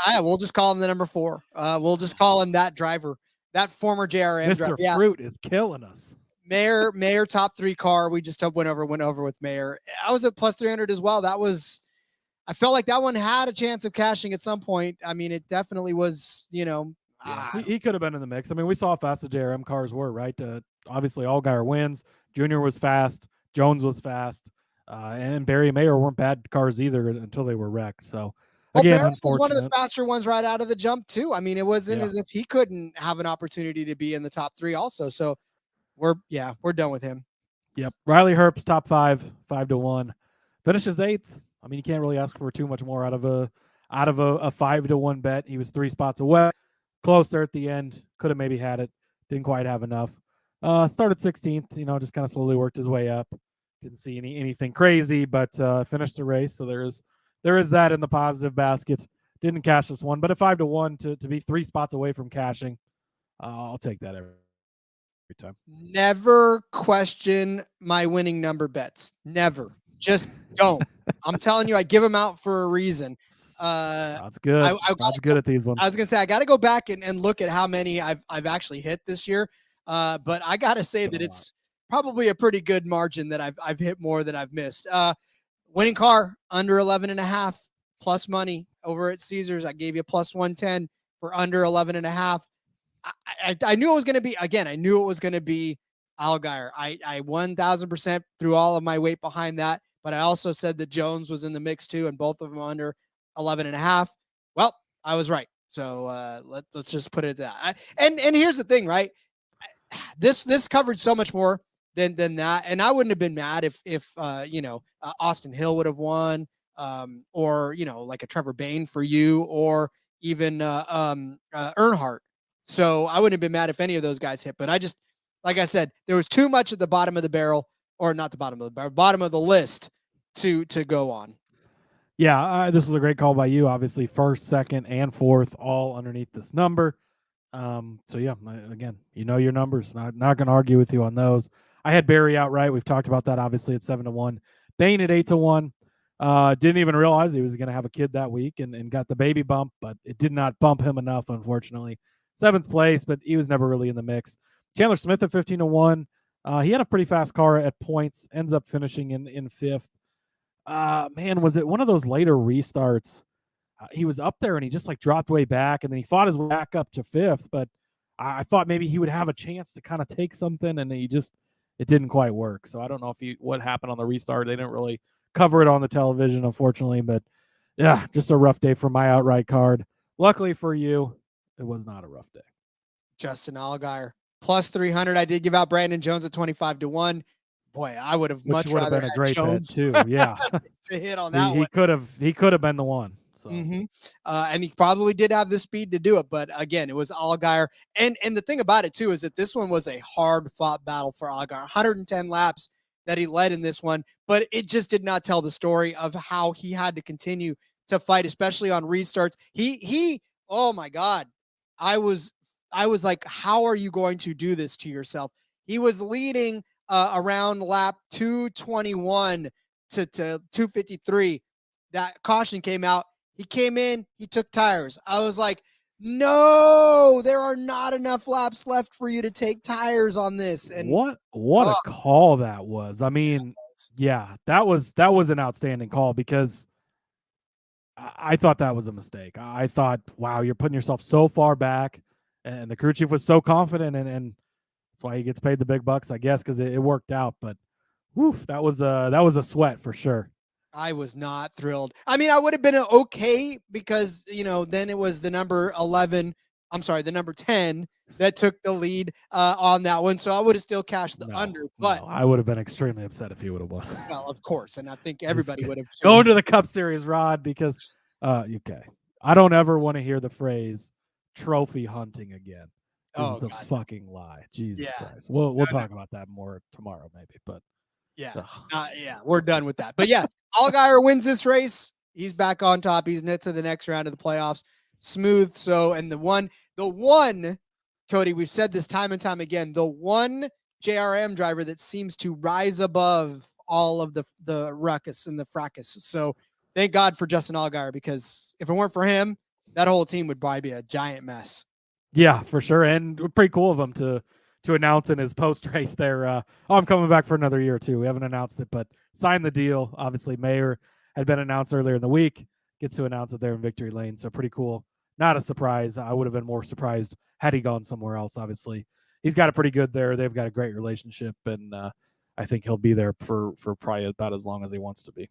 Yeah, we'll just call him the number 4. We'll just call him that driver, that former JRM driver. Mr. Fruit is killing us. Mayer top 3 car. We just went over with Mayer. I was at plus 300 as well. I felt like that one had a chance of cashing at some point. I mean, it definitely was, he could have been in the mix. I mean, we saw how fast the JRM cars were, right? Obviously, Allgaier wins. Junior was fast. Jones was fast. And Barry and Mayer weren't bad cars either until they were wrecked. So, again, Barry was one of the faster ones right out of the jump, too. I mean, it wasn't as if he couldn't have an opportunity to be in the top 3 also. So, we're done with him. Yep. Riley Herbst, top 5, 5-1. Finishes 8th. I mean, you can't really ask for too much more out of a 5-1 bet. He was 3 spots away. Close there at the end. Could have maybe had it. Didn't quite have enough. Started 16th, just kind of slowly worked his way up. Didn't see anything crazy, but finished the race. So there is that in the positive basket. Didn't cash this one, but a 5-1 to be 3 spots away from cashing. I'll take that every time. Never question my winning number bets. Never. Just don't. I'm telling you, I give them out for a reason. That's good. That's good at these ones. I was gonna say I got to go back and look at how many I've actually hit this year. But I got to say that it's probably a pretty good margin that I've hit more than I've missed. Winning car under 11.5 plus money over at Caesars. I gave you plus 110 for under 11.5. I knew it was going to be, again, I knew it was going to be Allgaier. I 1000% threw all of my weight behind that, but I also said that Jones was in the mix too, and both of them under 11.5. Well, I was right. So let's just put it at that. And here's the thing, right? This covered so much more than that. And I wouldn't have been mad if Austin Hill would have won, or like a Trevor Bayne for you, or even Earnhardt. So I wouldn't have been mad if any of those guys hit. But I just, like I said, there was too much at the bottom of the barrel, or not the bottom of the barrel, bottom of the list to go on. Yeah, this was a great call by you. Obviously, first, second, and fourth all underneath this number. So yeah, again, your numbers. Not going to argue with you on those. I had Barry outright. We've talked about that. Obviously, at 7-1. Bayne at 8-1. Didn't even realize he was going to have a kid that week, and got the baby bump, but it did not bump him enough, unfortunately. 7th place, but he was never really in the mix. Chandler Smith at 15-1. He had a pretty fast car at points. Ends up finishing in 5th. Man, was it one of those later restarts? He was up there and he just like dropped way back, and then he fought his way back up to 5th. But I thought maybe he would have a chance to kind of take something, and it didn't quite work. So I don't know what happened on the restart. They didn't really cover it on the television, unfortunately. But yeah, just a rough day for my outright card. Luckily for you, it was not a rough day. Justin Allgaier plus 300. I did give out Brandon Jones at 25-1. Boy, I would have much rather been a great Jones bet too. Yeah, to hit on that he one. He could have been the one. So. And he probably did have the speed to do it, but again, it was Allgaier. And the thing about it too is that this one was a hard fought battle for Allgaier. 110 laps that he led in this one, but it just did not tell the story of how he had to continue to fight, especially on restarts. He oh my God, I was like, how are you going to do this to yourself? He was leading around lap 221 to 253. That caution came out. He came in, he took tires. I was like, no, there are not enough laps left for you to take tires on this. And what a call that was. I mean, yeah, that was an outstanding call, because I thought that was a mistake. I thought, wow, you're putting yourself so far back, and the crew chief was so confident, and that's why he gets paid the big bucks, I guess, because it worked out. But woof, that was a sweat for sure. I was not thrilled. I mean, I would have been okay, because, then it was the number 11. I'm sorry, the number 10 that took the lead on that one. So I would have still cashed the under, but I would have been extremely upset if he would have won. Well, of course. And I think everybody would have going to the Cup Series, Rod, because okay. I don't ever want to hear the phrase trophy hunting again. It's a fucking lie. Jesus Christ. We'll talk about that more tomorrow, maybe. But we're done with that. But yeah, Allgaier wins this race. He's back on top. He's net to the next round of the playoffs. Smooth. So, and the one, Cody, we've said this time and time again, the one JRM driver that seems to rise above all of the ruckus and the fracas. So thank God for Justin Allgaier, because if it weren't for him, that whole team would probably be a giant mess. Yeah, for sure. And pretty cool of him to announce in his post-race there, I'm coming back for another year or two. We haven't announced it, but signed the deal. Obviously, Mayer had been announced earlier in the week. Gets to announce it there in Victory Lane. So pretty cool. Not a surprise. I would have been more surprised had he gone somewhere else, obviously. He's got it pretty good there. They've got a great relationship, and I think he'll be there for probably about as long as he wants to be.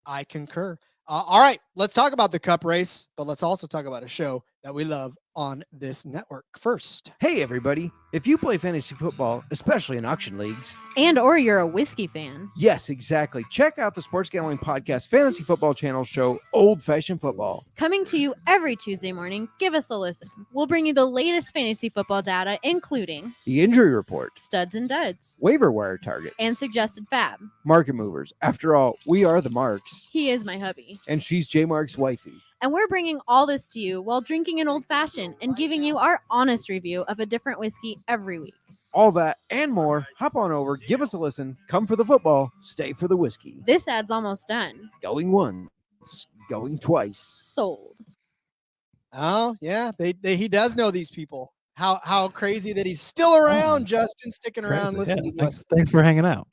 I concur. All right, let's talk about the Cup race, but let's also talk about a show that we love on this network first. Hey, everybody. If you play fantasy football, especially in auction leagues, or you're a whiskey fan. Yes, exactly. Check out the Sports Gambling Podcast Fantasy Football Channel show, Old Fashioned Football. Coming to you every Tuesday morning. Give us a listen. We'll bring you the latest fantasy football data, including the injury report, studs and duds, waiver wire targets, and suggested fab. Market movers. After all, we are the Marks. He is my hubby. And she's J Mark's wifey. And we're bringing all this to you while drinking an old fashioned and giving you our honest review of a different whiskey every week. All that and more. Hop on over, give us a listen, come for the football, stay for the whiskey. This ad's almost done. Going once, going twice. Sold. Oh, yeah. He does know these people. How crazy that he's still around, Justin, sticking around, listening to us. Thanks for hanging out.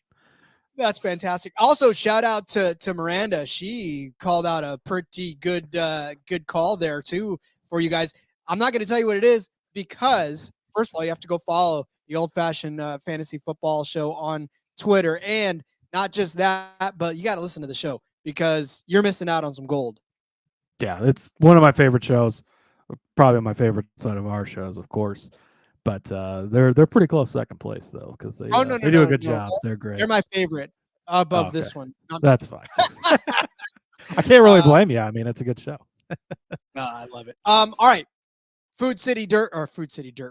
That's fantastic. Also, shout out to Miranda. She called out a pretty good call there too for you guys. I'm not going to tell you what it is, because first of all, you have to go follow the Old Fashioned Fantasy Football Show on Twitter, and not just that, but you got to listen to the show, because you're missing out on some gold. Yeah, it's one of my favorite shows. Probably my favorite side of our shows, of course. But they're pretty close second place though, because they they do a good job. They're great. They're my favorite above this one. That's fine. I can't really blame you. I mean, it's a good show. I love it. All right. Food City Dirt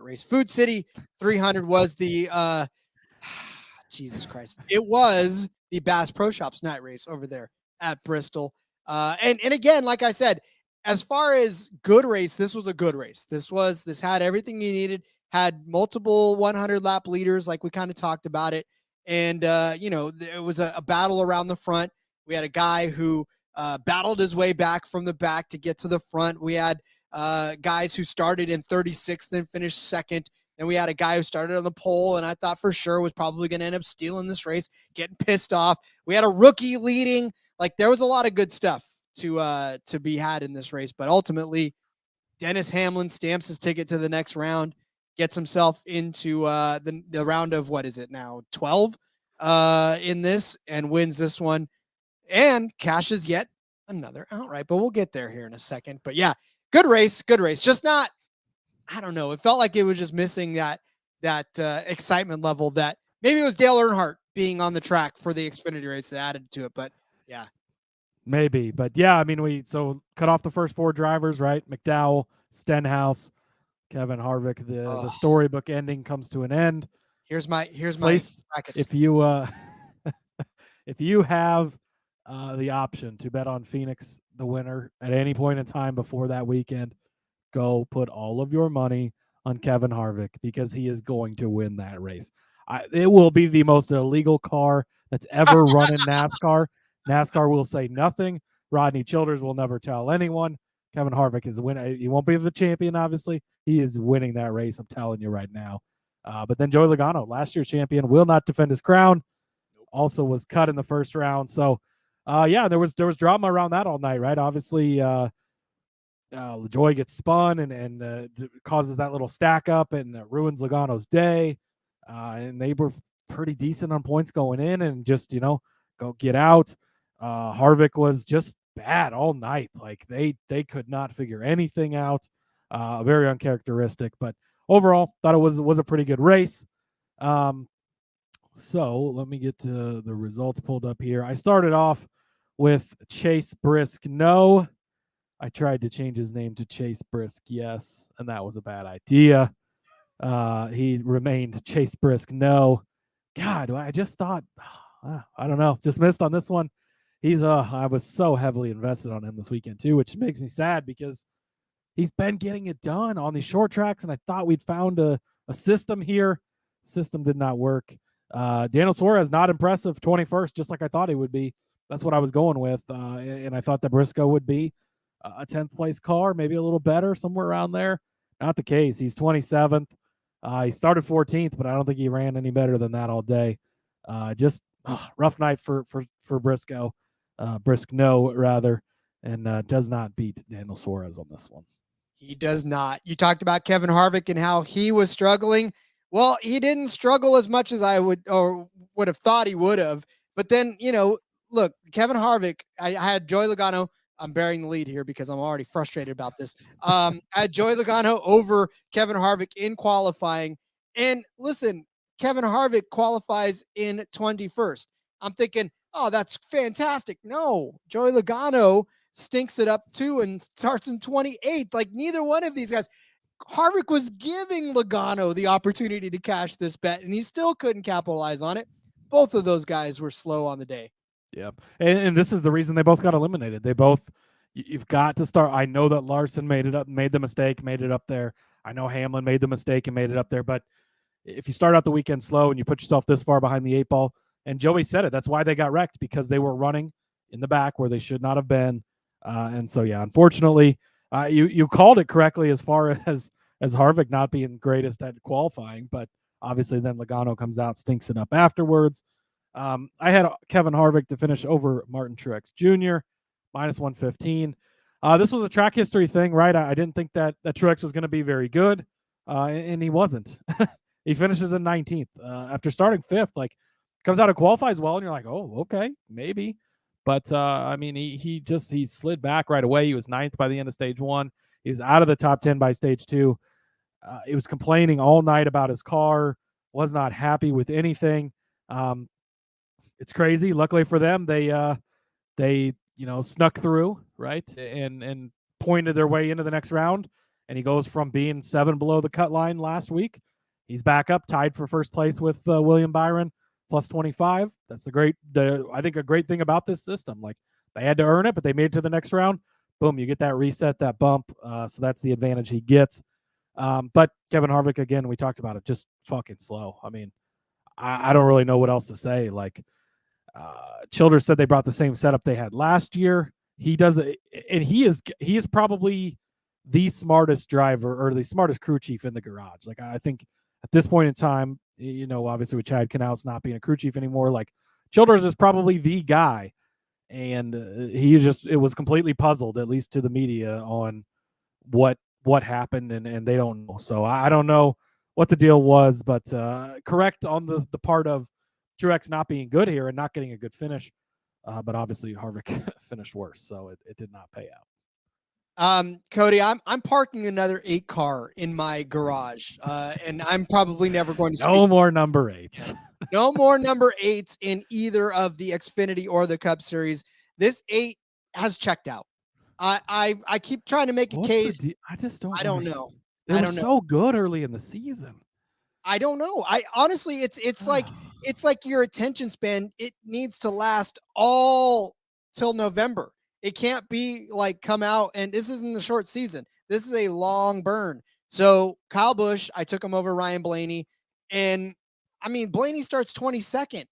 Race. Food City 300 was the Jesus Christ. It was the Bass Pro Shops night race over there at Bristol. And again, like I said, as far as good race, this was a good race. This had everything you needed, had multiple 100 lap leaders, like we kind of talked about it. And there was a battle around the front. We had a guy who battled his way back from the back to get to the front. We had guys who started in 36th and finished second. And we had a guy who started on the pole and I thought for sure was probably going to end up stealing this race, getting pissed off. We had a rookie leading. Like, there was a lot of good stuff to be had in this race. But ultimately, Dennis Hamlin stamps his ticket to the next round, gets himself into the round of, what is it now, 12 in this, and wins this one and cashes yet another outright. But we'll get there here in a second. But yeah, good race. Just not, I don't know. It felt like it was just missing that excitement level that maybe it was Dale Earnhardt being on the track for the Xfinity race that added to it. But yeah. Maybe. But yeah, I mean, we cut off the first 4 drivers, right? McDowell, Stenhouse, Kevin Harvick. The storybook ending comes to an end. Here's my brackets. If you if you have the option to bet on Phoenix the winner at any point in time before that weekend, go put all of your money on Kevin Harvick because he is going to win that race. It will be the most illegal car that's ever run in NASCAR. NASCAR will say nothing. Rodney Childers will never tell anyone. Kevin Harvick is winning. He won't be the champion, obviously. He is winning that race. I'm telling you right now. But then Joey Logano, last year's champion, will not defend his crown. Also was cut in the first round. So, yeah, there was drama around that all night, right? Obviously, LaJoy gets spun and causes that little stack up and ruins Logano's day. And they were pretty decent on points going in and just, go get out. Harvick was just bad all night. Like they could not figure anything out. Very uncharacteristic, but overall thought it was a pretty good race. So let me get to the results pulled up here. I started off with Chase Brisk. No, I tried to change his name to Chase Brisk. Yes. And that was a bad idea. He remained Chase Brisk. No, God, I just thought, I don't know, just missed on this one. I was so heavily invested on him this weekend too, which makes me sad because he's been getting it done on these short tracks. And I thought we'd found a system here. System did not work. Daniel Suarez, not impressive. 21st, just like I thought he would be. That's what I was going with. And I thought that Briscoe would be a 10th place car, maybe a little better, somewhere around there. Not the case. He's 27th. He started 14th, but I don't think he ran any better than that all day. Just rough night for Briscoe. Briscoe, rather, and does not beat Daniel Suarez on this one. He does not. You talked about Kevin Harvick and how he was struggling. Well, he didn't struggle as much as I would have thought he would have. But then, look, Kevin Harvick, I had Joey Logano. I'm bearing the lead here because I'm already frustrated about this. I had Joey Logano over Kevin Harvick in qualifying. And listen, Kevin Harvick qualifies in 21st. I'm thinking, oh, that's fantastic. No, Joey Logano stinks it up too and starts in 28th. Like neither one of these guys. Harvick was giving Logano the opportunity to cash this bet, and he still couldn't capitalize on it. Both of those guys were slow on the day. Yeah, and this is the reason they both got eliminated. You've got to start. I know that Larson made the mistake, made it up there. I know Hamlin made the mistake and made it up there. But if you start out the weekend slow and you put yourself this far behind the 8 ball, and Joey said it, that's why they got wrecked, because they were running in the back where they should not have been. And so, yeah, unfortunately, you called it correctly as far as Harvick not being greatest at qualifying, but obviously then Logano comes out, stinks it up afterwards. I had Kevin Harvick to finish over Martin Truex Jr., minus 115. This was a track history thing, right? I didn't think that Truex was going to be very good, and he wasn't. He finishes in 19th after starting 5th. Like, comes out and qualifies well, and you're like, oh, okay, maybe. But, I mean, he slid back right away. He was 9th by the end of stage 1. He was out of the top 10 by stage 2. He was complaining all night about his car, was not happy with anything. It's crazy. Luckily for them, they snuck through, right, and pointed their way into the next round. And he goes from being 7 below the cut line last week. He's back up, tied for first place with William Byron, plus 25. That's I think a great thing about this system. Like, they had to earn it, but they made it to the next round. Boom, you get that reset, that bump. So that's the advantage he gets. But Kevin Harvick, again, we talked about it, just fucking slow. I mean, I don't really know what else to say. Like, Childers said they brought the same setup they had last year. He does it, and he is probably the smartest driver or the smartest crew chief in the garage. Like, I think at this point in time, obviously with Chad Knaus not being a crew chief anymore, like, Childers is probably the guy. And it was completely puzzled, at least to the media, on what happened, and they don't know. So I don't know what the deal was, but correct on the part of Truex not being good here and not getting a good finish. But obviously Harvick finished worse, so it did not pay out. Cody, I'm parking another 8 car in my garage, and I'm probably never going to no more number 8. No more number 8s in either of the Xfinity or the Cup Series. This 8 has checked out. I keep trying to make a case. I just don't. I don't know. They were so good early in the season. I don't know. I honestly, it's like your attention span. It needs to last all till November. It can't be like come out, and this isn't the short season. This is a long burn. So Kyle Busch, I took him over Ryan Blaney, and I mean, Blaney starts 22nd,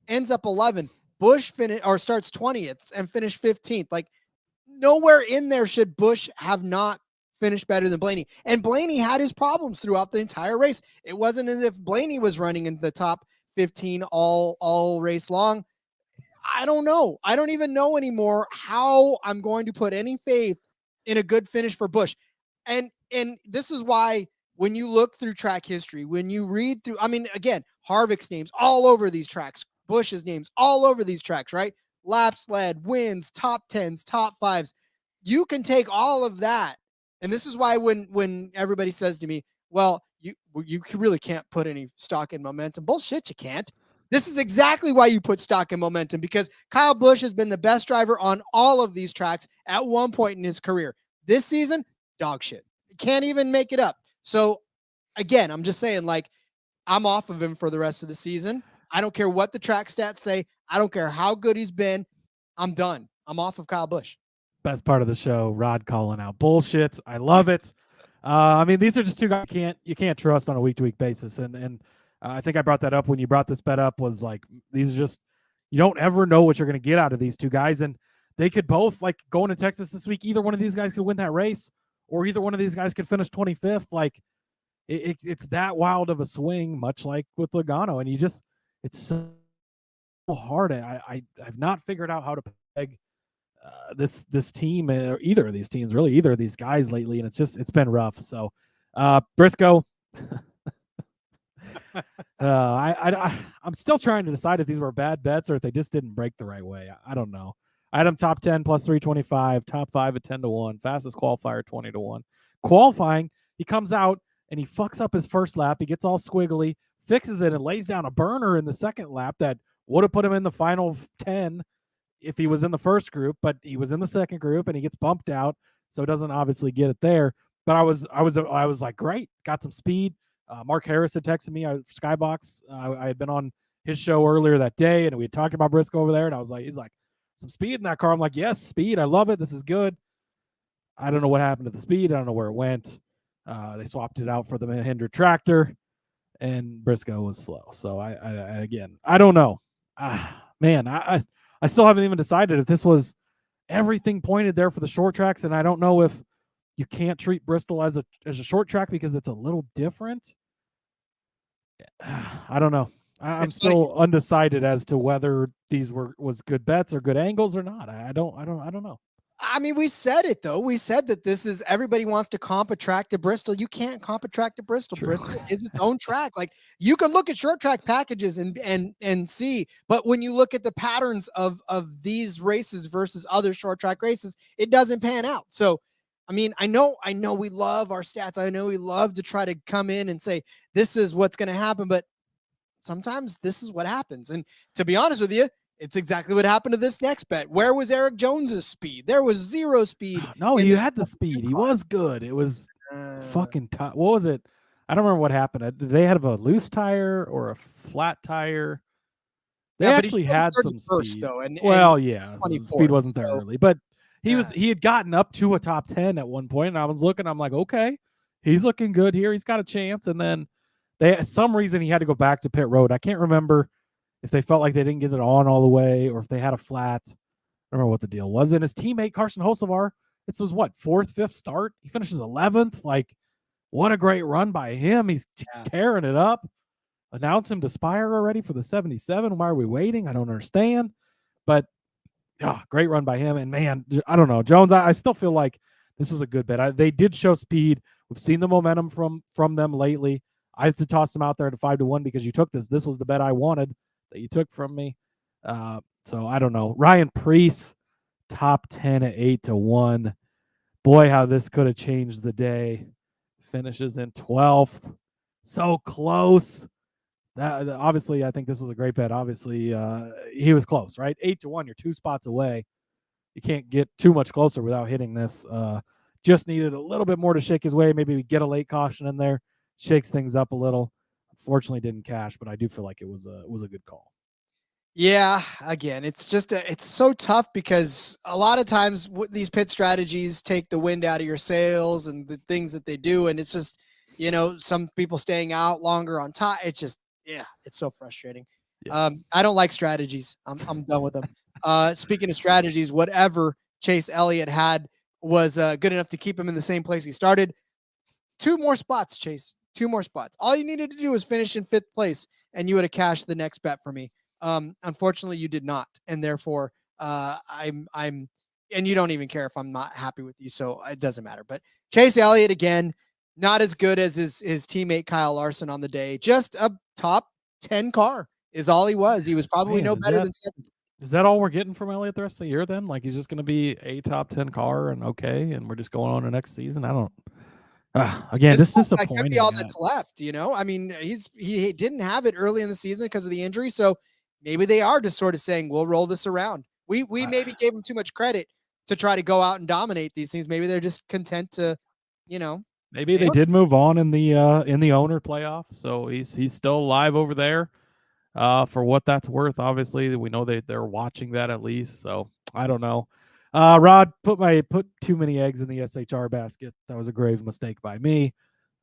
ends up 11th. Busch starts 20th and finished 15th. Like, nowhere in there should Busch have not finished better than Blaney. And Blaney had his problems throughout the entire race. It wasn't as if Blaney was running in the top 15 all race long. I don't know. I don't even know anymore how I'm going to put any faith in a good finish for Busch. And this is why, when you look through track history, when you read through, I mean, again, Harvick's name's all over these tracks, Busch's name's all over these tracks, right? Laps led, wins, top 10s, top 5s. You can take all of that. And this is why when everybody says to me, well, you really can't put any stock in momentum. Bullshit, you can't. This is exactly why you put stock in momentum, because Kyle Busch has been the best driver on all of these tracks at one point in his career. This season, dog shit. Can't even make it up. So, again, I'm just saying, like, I'm off of him for the rest of the season. I don't care what the track stats say. I don't care how good he's been. I'm done. I'm off of Kyle Busch. Best part of the show, Rod calling out bullshit. I love it. I mean, these are just two guys you can't trust on a week-to-week basis. And I think I brought that up when you brought this bet up, was like, these are just, you don't ever know what you're going to get out of these two guys. And they could both, like, going to Texas this week, either one of these guys could win that race, or either one of these guys could finish 25th. Like, it's that wild of a swing, much like with Logano. And it's so hard. I've not figured out how to peg this team, or either of these teams, really, either of these guys lately. And it's been rough. So Briscoe, I'm still trying to decide if these were bad bets or if they just didn't break the right way. I don't know. I had him top 10 plus 325, top 5 at 10-1, fastest qualifier 20-1. Qualifying, he comes out and he fucks up his first lap. He gets all squiggly, fixes it, and lays down a burner in the second lap that would have put him in the final 10 if he was in the first group, but he was in the second group and he gets bumped out, so doesn't obviously get it there. But I was like, great, got some speed. Mark Harris had texted me, Skybox. I had been on his show earlier that day, and we had talked about Briscoe over there, and he's like, some speed in that car. I'm like, yes, speed. I love it. This is good. I don't know what happened to the speed. I don't know where it went. They swapped it out for the Mahindra tractor, and Briscoe was slow. So I don't know. Man, I still haven't even decided if this was everything pointed there for the short tracks, and I don't know if you can't treat Bristol as a short track because it's a little different. I don't know. I'm still undecided as to whether these was good bets or good angles or not. I don't know. I mean, we said it though. We said that this is, everybody wants to comp a track to Bristol. You can't comp a track to Bristol. True. Bristol is its own track. Like, you can look at short track packages and see, but when you look at the patterns of these races versus other short track races, it doesn't pan out. So I mean, I know we love our stats. I know we love to try to come in and say, this is what's going to happen. But sometimes this is what happens. And to be honest with you, it's exactly what happened to this next bet. Where was Eric Jones's speed? There was zero speed. No, he had the speed. He was good. It was fucking tough. What was it? I don't remember what happened. Did they have a loose tire or a flat tire? They actually had some speed. Though, well, yeah, speed wasn't there so, early, but he had gotten up to a top 10 at one point, and I was looking. I'm like, okay, he's looking good here. He's got a chance. And then some reason he had to go back to pit road. I can't remember if they felt like they didn't get it on all the way or if they had a flat. I don't remember what the deal was. And his teammate Carson Hocevar, it's his fourth, fifth start. He finishes 11th. Like, what a great run by him. He's tearing it up. Announce him to Spire already for the 77. Why are we waiting? I don't understand. But great run by him. And man, I don't know. Jones, I still feel like this was a good bet. They did show speed. We've seen the momentum from them lately. I have to toss them out there to 5-1 because you took this. This was the bet I wanted that you took from me. So I don't know. Ryan Preece, top 10 at 8-1. Boy, how this could have changed the day. Finishes in 12th. So close. That obviously, I think this was a great bet. Obviously, he was close, right? 8-1, you're 2 spots away. You can't get too much closer without hitting this. Just needed a little bit more to shake his way. Maybe we get a late caution in there, shakes things up a little. Unfortunately, didn't cash, but I do feel like it was a good call. Yeah, again, it's just it's so tough because a lot of times these pit strategies take the wind out of your sails and the things that they do, and it's just some people staying out longer on top. It's just it's so frustrating. Yeah. I don't like strategies. I'm done with them. Speaking of strategies, whatever Chase Elliott had was good enough to keep him in the same place he started. 2 more spots, Chase. 2 more spots. All you needed to do was finish in 5th place, and you would have cashed the next bet for me. Unfortunately, you did not, and therefore, I'm, and you don't even care if I'm not happy with you, so it doesn't matter. But Chase Elliott again, not as good as his teammate Kyle Larson on the day. Just a top 10 car is all he was. He was probably no better than 7th. Is that all we're getting from Elliott the rest of the year? Then, like, he's just going to be a top 10 car and okay, and we're just going on to next season. I don't. Again, this is disappointing. That could be all that's left. I mean, he didn't have it early in the season because of the injury, so maybe they are just sort of saying we'll roll this around. We maybe gave him too much credit to try to go out and dominate these things. Maybe they're just content to, Maybe they did move on in the owner playoff, so he's still alive over there. For what that's worth, obviously we know they're watching that at least. So I don't know. Rod, put too many eggs in the SHR basket. That was a grave mistake by me.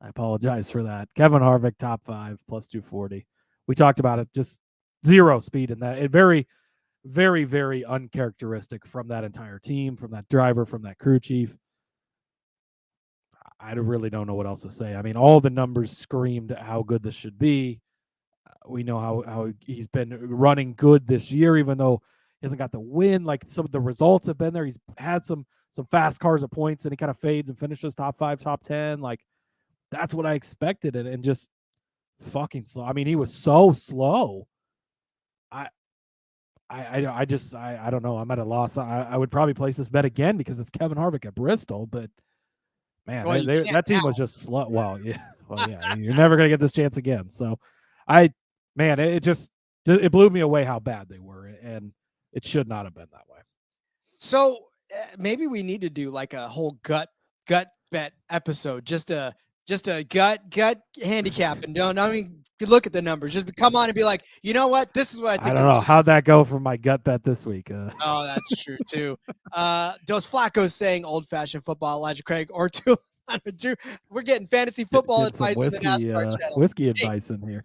I apologize for that. Kevin Harvick, top 5, plus 240. We talked about it. Just zero speed in that. It very, very, very uncharacteristic from that entire team, from that driver, from that crew chief. I really don't know what else to say. I mean, all the numbers screamed how good this should be. We know how he's been running good this year, even though he hasn't got the win. Like, some of the results have been there. He's had some fast cars at points, and he kind of fades and finishes top 5, top 10. Like, that's what I expected, and just fucking slow. I mean, he was so slow. I don't know. I'm at a loss. I would probably place this bet again because it's Kevin Harvick at Bristol, but man, that team was just slow. Well, yeah, you're never gonna get this chance again. So, it blew me away how bad they were, and it should not have been that way. So maybe we need to do like a whole gut bet episode, just a gut handicap, and look at the numbers. Just come on and be like, you know what? This is what I think. I don't know. How'd that go for my gut bet this week? Oh, that's true too. Dos Flacco's saying old-fashioned football, Elijah Craig, or two. We're getting fantasy football advice in the NASCAR channel. Whiskey advice in here.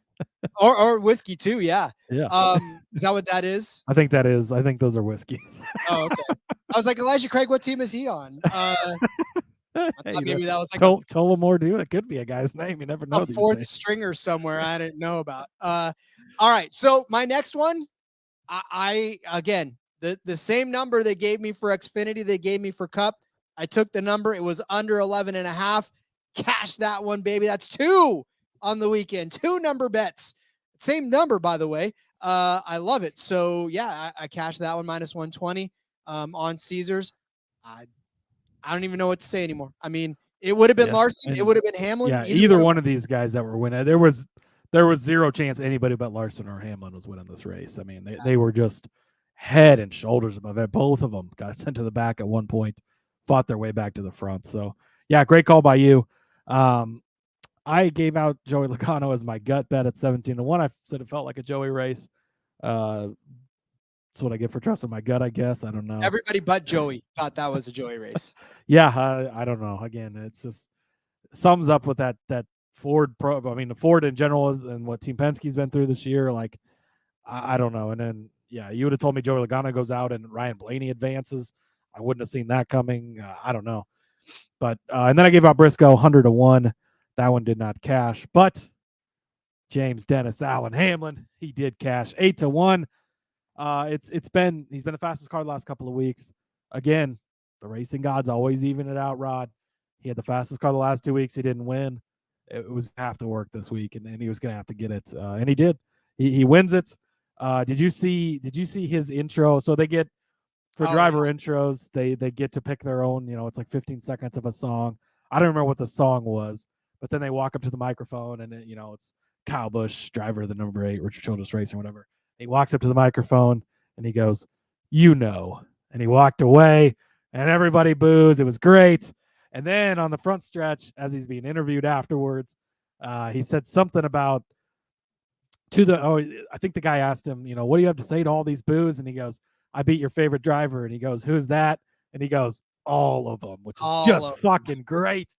or whiskey too, yeah. Yeah. Is that what that is? I think that is. I think those are whiskeys. Oh, okay. I was like, Elijah Craig, what team is he on? Maybe that was like Tullamore, dude. It could be a guy's name. You never know. A 4th stringer somewhere I didn't know about. All right. So my next one, I again, the same number they gave me for Xfinity, they gave me for Cup. I took the number. It was under 11.5. Cash that one, baby. That's 2 on the weekend. 2 number bets. Same number, by the way. I love it. So yeah, I cashed that one minus 120 on Caesars. I don't even know what to say anymore. I mean, it would have been Larson. It would have been Hamlin. Yeah, either one of these guys that were winning. There was zero chance anybody but Larson or Hamlin was winning this race. I mean, they were just head and shoulders above it. Both of them got sent to the back at one point, fought their way back to the front. So, yeah, great call by you. I gave out Joey Logano as my gut bet at 17-1. I said it felt like a Joey race. That's what I get for trusting my gut, I guess. I don't know. Everybody but Joey thought that was a Joey race. Yeah, I don't know. Again, it's just sums up with that Ford the Ford in general is, and what Team Penske's been through this year. Like, I don't know. And then, yeah, you would have told me Joey Logano goes out and Ryan Blaney advances. I wouldn't have seen that coming. I don't know. But and then I gave out Briscoe 100-1. That one did not cash. But James Dennis Allen Hamlin, he did cash 8-1. He's been the fastest car the last couple of weeks. Again, the racing gods always even it out, Rod. He had the fastest car the last 2 weeks. He didn't win. It was have to work this week, and he was going to have to get it, and he did. He wins it. Did you see his intro? So they get for driver intros, they get to pick their own. It's like 15 seconds of a song. I don't remember what the song was, but then they walk up to the microphone, and it's Kyle Busch, driver of the number 8 Richard Childress Racing, whatever. He walks up to the microphone and he goes, and he walked away, and everybody boos. It was great. And then on the front stretch, as he's being interviewed afterwards, he said something about I think the guy asked him, what do you have to say to all these boos? And he goes, I beat your favorite driver. And he goes, who's that? And he goes, all of them, which is just fucking great.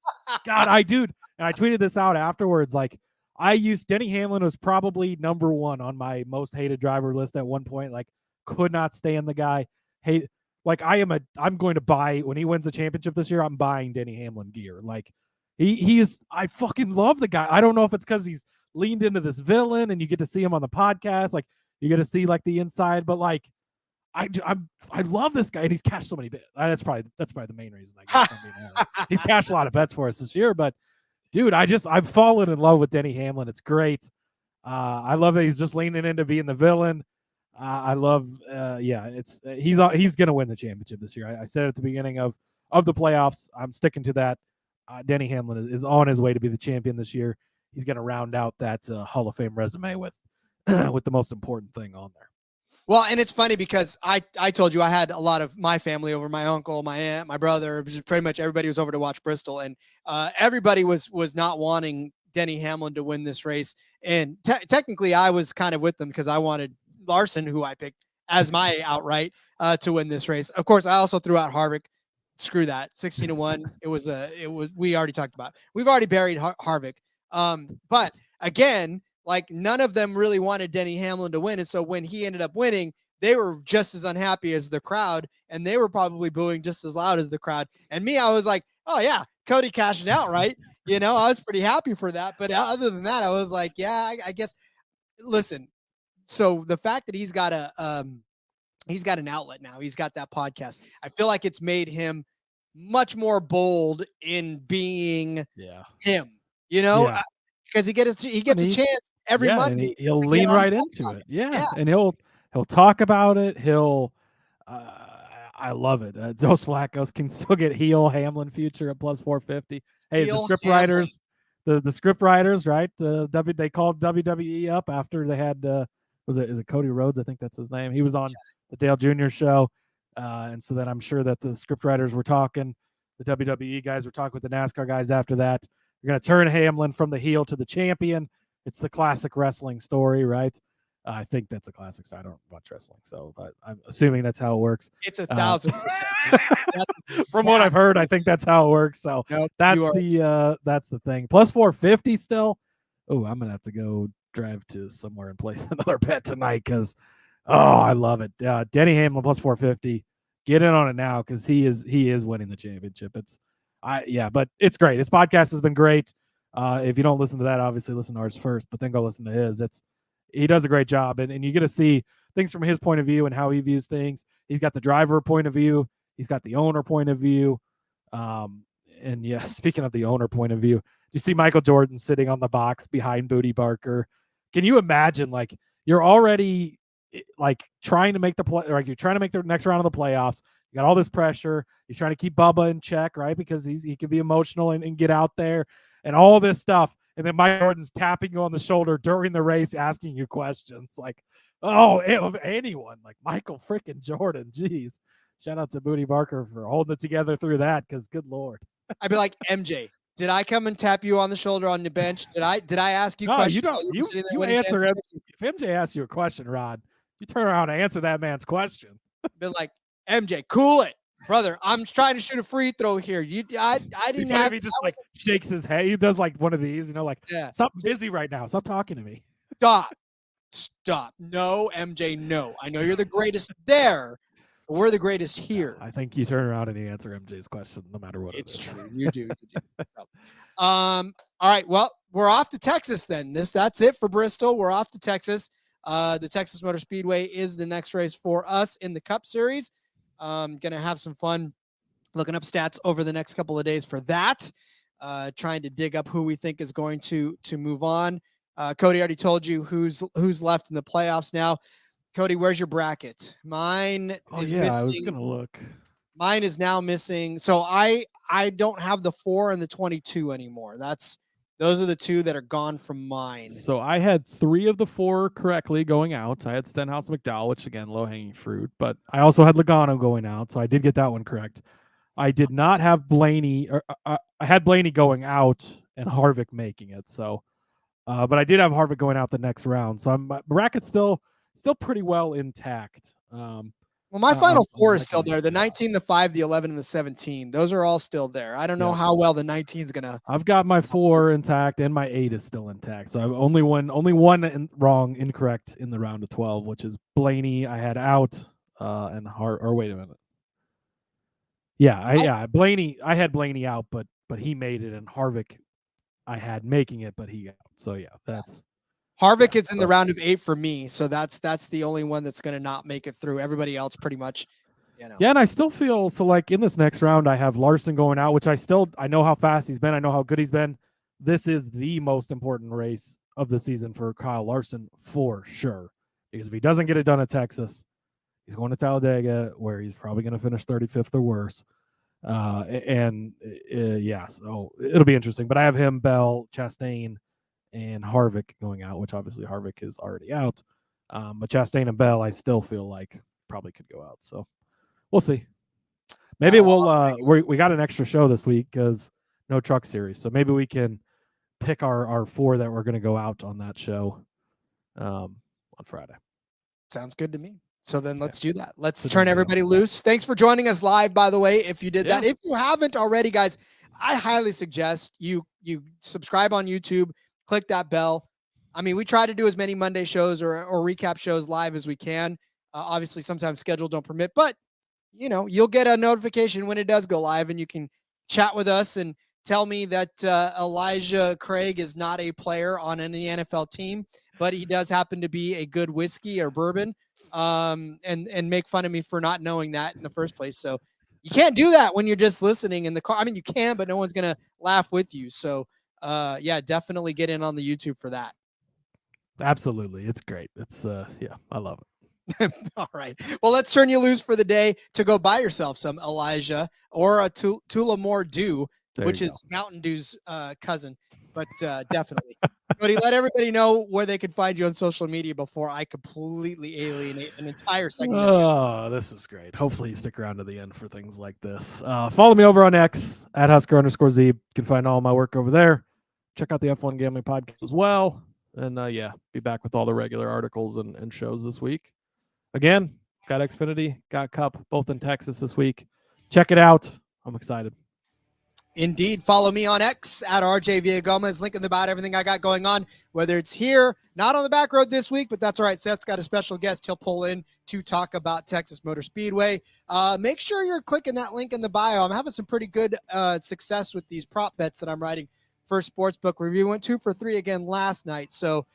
God, and I tweeted this out afterwards. Like, Denny Hamlin was probably number 1 on my most hated driver list at one point. Like, could not stand the guy. I'm going to buy, when he wins a championship this year, I'm buying Denny Hamlin gear. Like, he is, I fucking love the guy. I don't know if it's because he's leaned into this villain and you get to see him on the podcast. Like, you get to see like the inside, but like, I love this guy, and he's cashed so many bets. That's probably the main reason. He's cashed a lot of bets for us this year, but dude, I've fallen in love with Denny Hamlin. It's great. I love that he's just leaning into being the villain. I love, he's going to win the championship this year. I said at the beginning of the playoffs, I'm sticking to that. Denny Hamlin is on his way to be the champion this year. He's going to round out that Hall of Fame resume with with the most important thing on there. Well, and it's funny because I told you I had a lot of my family over, my uncle, my aunt, my brother, pretty much everybody was over to watch Bristol, and everybody was not wanting Denny Hamlin to win this race. And technically I was kind of with them because I wanted Larson, who I picked as my outright, to win this race. Of course, I also threw out Harvick. Screw that. 16-1. It was we already talked about. We've already buried Harvick. But again, like, none of them really wanted Denny Hamlin to win. And so when he ended up winning, they were just as unhappy as the crowd, and they were probably booing just as loud as the crowd. And me, I was like, oh yeah, Cody cashing out, right? I was pretty happy for that. But other than that, I was like, yeah, I guess. Listen, so the fact that he's got an outlet now, he's got that podcast, I feel like it's made him much more bold in being him, because he gets a chance every Monday. He'll lean right into it. Yeah. And he'll talk about it. I love it. Dos Flacos can still get heel Hamlin future at plus 450. Hey, the script writers, the script writers, right? They called WWE up after they had, is it Cody Rhodes? I think that's his name. He was on the Dale Jr. show. And so then I'm sure that the script writers were talking, the WWE guys were talking with the NASCAR guys after that. You're going to turn Hamlin from the heel to the champion. It's the classic wrestling story, right? I think that's a classic. So I don't watch wrestling, so but I'm assuming that's how it works. It's 1,000%. From what I've heard, I think that's how it works. So that's the thing. Plus 450 still. Oh, I'm gonna have to go drive to somewhere and place another bet tonight because I love it. Denny Hamlin plus 450. Get in on it now because he is winning the championship. But it's great. His podcast has been great. If you don't listen to that, obviously listen to ours first, but then go listen to his. He does a great job, and you get to see things from his point of view and how he views things. He's got the driver point of view. He's got the owner point of view. And yeah, speaking of the owner point of view, you see Michael Jordan sitting on the box behind Booty Barker. Can you imagine, like, you're already like trying to make the play, like you're trying to make the next round of the playoffs. You got all this pressure. You're trying to keep Bubba in check, right? Because he can be emotional and get out there and all this stuff. And then Mike Jordan's tapping you on the shoulder during the race, asking you questions like, oh, anyone like Michael freaking Jordan. Jeez. Shout out to Booty Barker for holding it together through that, because good Lord. I'd be like, MJ, did I come and tap you on the shoulder on the bench? Did I ask you No, questions? you don't. You answer it. If MJ asks you a question, Rod, you turn around and answer that man's question. Be like, MJ, cool it, brother. I'm trying to shoot a free throw here. I didn't have. He just like shakes his head. He does like one of these, like, yeah, stop, I'm busy right now. Stop talking to me. Stop. No, MJ, no. I know you're the greatest there. But we're the greatest here. I think you turn around and you answer MJ's question no matter what. It's true. You do. So, all right. Well, we're off to Texas then. That's it for Bristol. We're off to Texas. The Texas Motor Speedway is the next race for us in the Cup Series. Gonna have some fun looking up stats over the next couple of days for that. Trying to dig up who we think is going to move on. Cody already told you who's left in the playoffs now. Cody, where's your bracket? Mine is missing. I was gonna look. Mine is now missing. So I don't have the 4 and the 22 anymore. Those are the 2 that are gone from mine. So I had 3 of the 4 correctly going out. I had Stenhouse McDowell, which again, low hanging fruit, but I also had Logano going out. So I did get that one correct. I did not have Blaney, or I had Blaney going out and Harvick making it. So, but I did have Harvick going out the next round. So my bracket's still pretty well intact. Well, my final 4 is still there. The 19, the 5, the 11, and the 17. Those are all still there. I don't know how well the 19 is gonna. I've got my 4 intact and my 8 is still intact. So I've only one incorrect in the round of 12, which is Blaney. I had out and wait a minute. Blaney. I had Blaney out, but he made it, and Harvick I had making it, but he got out. So that's. Harvick is in the round of 8 for me, so that's the only one that's going to not make it through. Everybody else pretty much, Yeah, and I still feel so like in this next round I have Larson going out, which I know how fast he's been, I know how good he's been. This is the most important race of the season for Kyle Larson for sure, because if he doesn't get it done at Texas, he's going to Talladega where he's probably going to finish 35th or worse. So it'll be interesting. But I have him, Bell, Chastain, and Harvick going out, which obviously Harvick is already out. But Chastain and Bell, I still feel like probably could go out. So we'll see. Maybe we got an extra show this week because no truck series. So maybe we can pick our 4 that we're going to go out on that show on Friday. Sounds good to me. So then let's do that. Let's turn everybody loose. Thanks for joining us live, by the way, if you did that. If you haven't already, guys, I highly suggest you subscribe on YouTube. Click that bell. I mean, we try to do as many Monday shows or recap shows live as we can. Obviously, sometimes schedule don't permit, but you'll get a notification when it does go live, and you can chat with us and tell me that Elijah Craig is not a player on any NFL team, but he does happen to be a good whiskey or bourbon, and make fun of me for not knowing that in the first place. So you can't do that when you're just listening in the car. I mean, you can, but no one's going to laugh with you. So definitely get in on the YouTube for that. Absolutely. It's great. It's I love it. All right. Well, let's turn you loose for the day to go buy yourself some Elijah or a Tullamore Dew, which is Mountain Dew's cousin, but definitely. Cody, let everybody know where they can find you on social media before I completely alienate an entire segment. Oh, this is great. Hopefully you stick around to the end for things like this. Follow me over on X at Husker_Zeeb. You can find all my work over there. Check out the F1 Gambling Podcast as well. And be back with all the regular articles and shows this week. Again, got Xfinity, got Cup, both in Texas this week. Check it out. I'm excited. Indeed. Follow me on X at RJ Villagomez. Link in the bio, everything I got going on, whether it's here, not on the back road this week, but that's all right. Seth's got a special guest he'll pull in to talk about Texas Motor Speedway. Make sure you're clicking that link in the bio. I'm having some pretty good success with these prop bets that I'm writing for Sportsbook Review. Went 2 for 3 again last night. So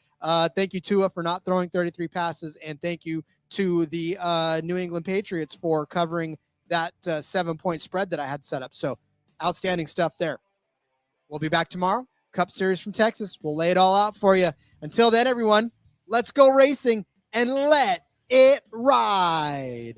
thank you, Tua, for not throwing 33 passes, and thank you to the New England Patriots for covering that 7-point spread that I had set up. So outstanding stuff there. We'll be back tomorrow. Cup Series from Texas. We'll lay it all out for you. Until then, everyone, let's go racing and let it ride.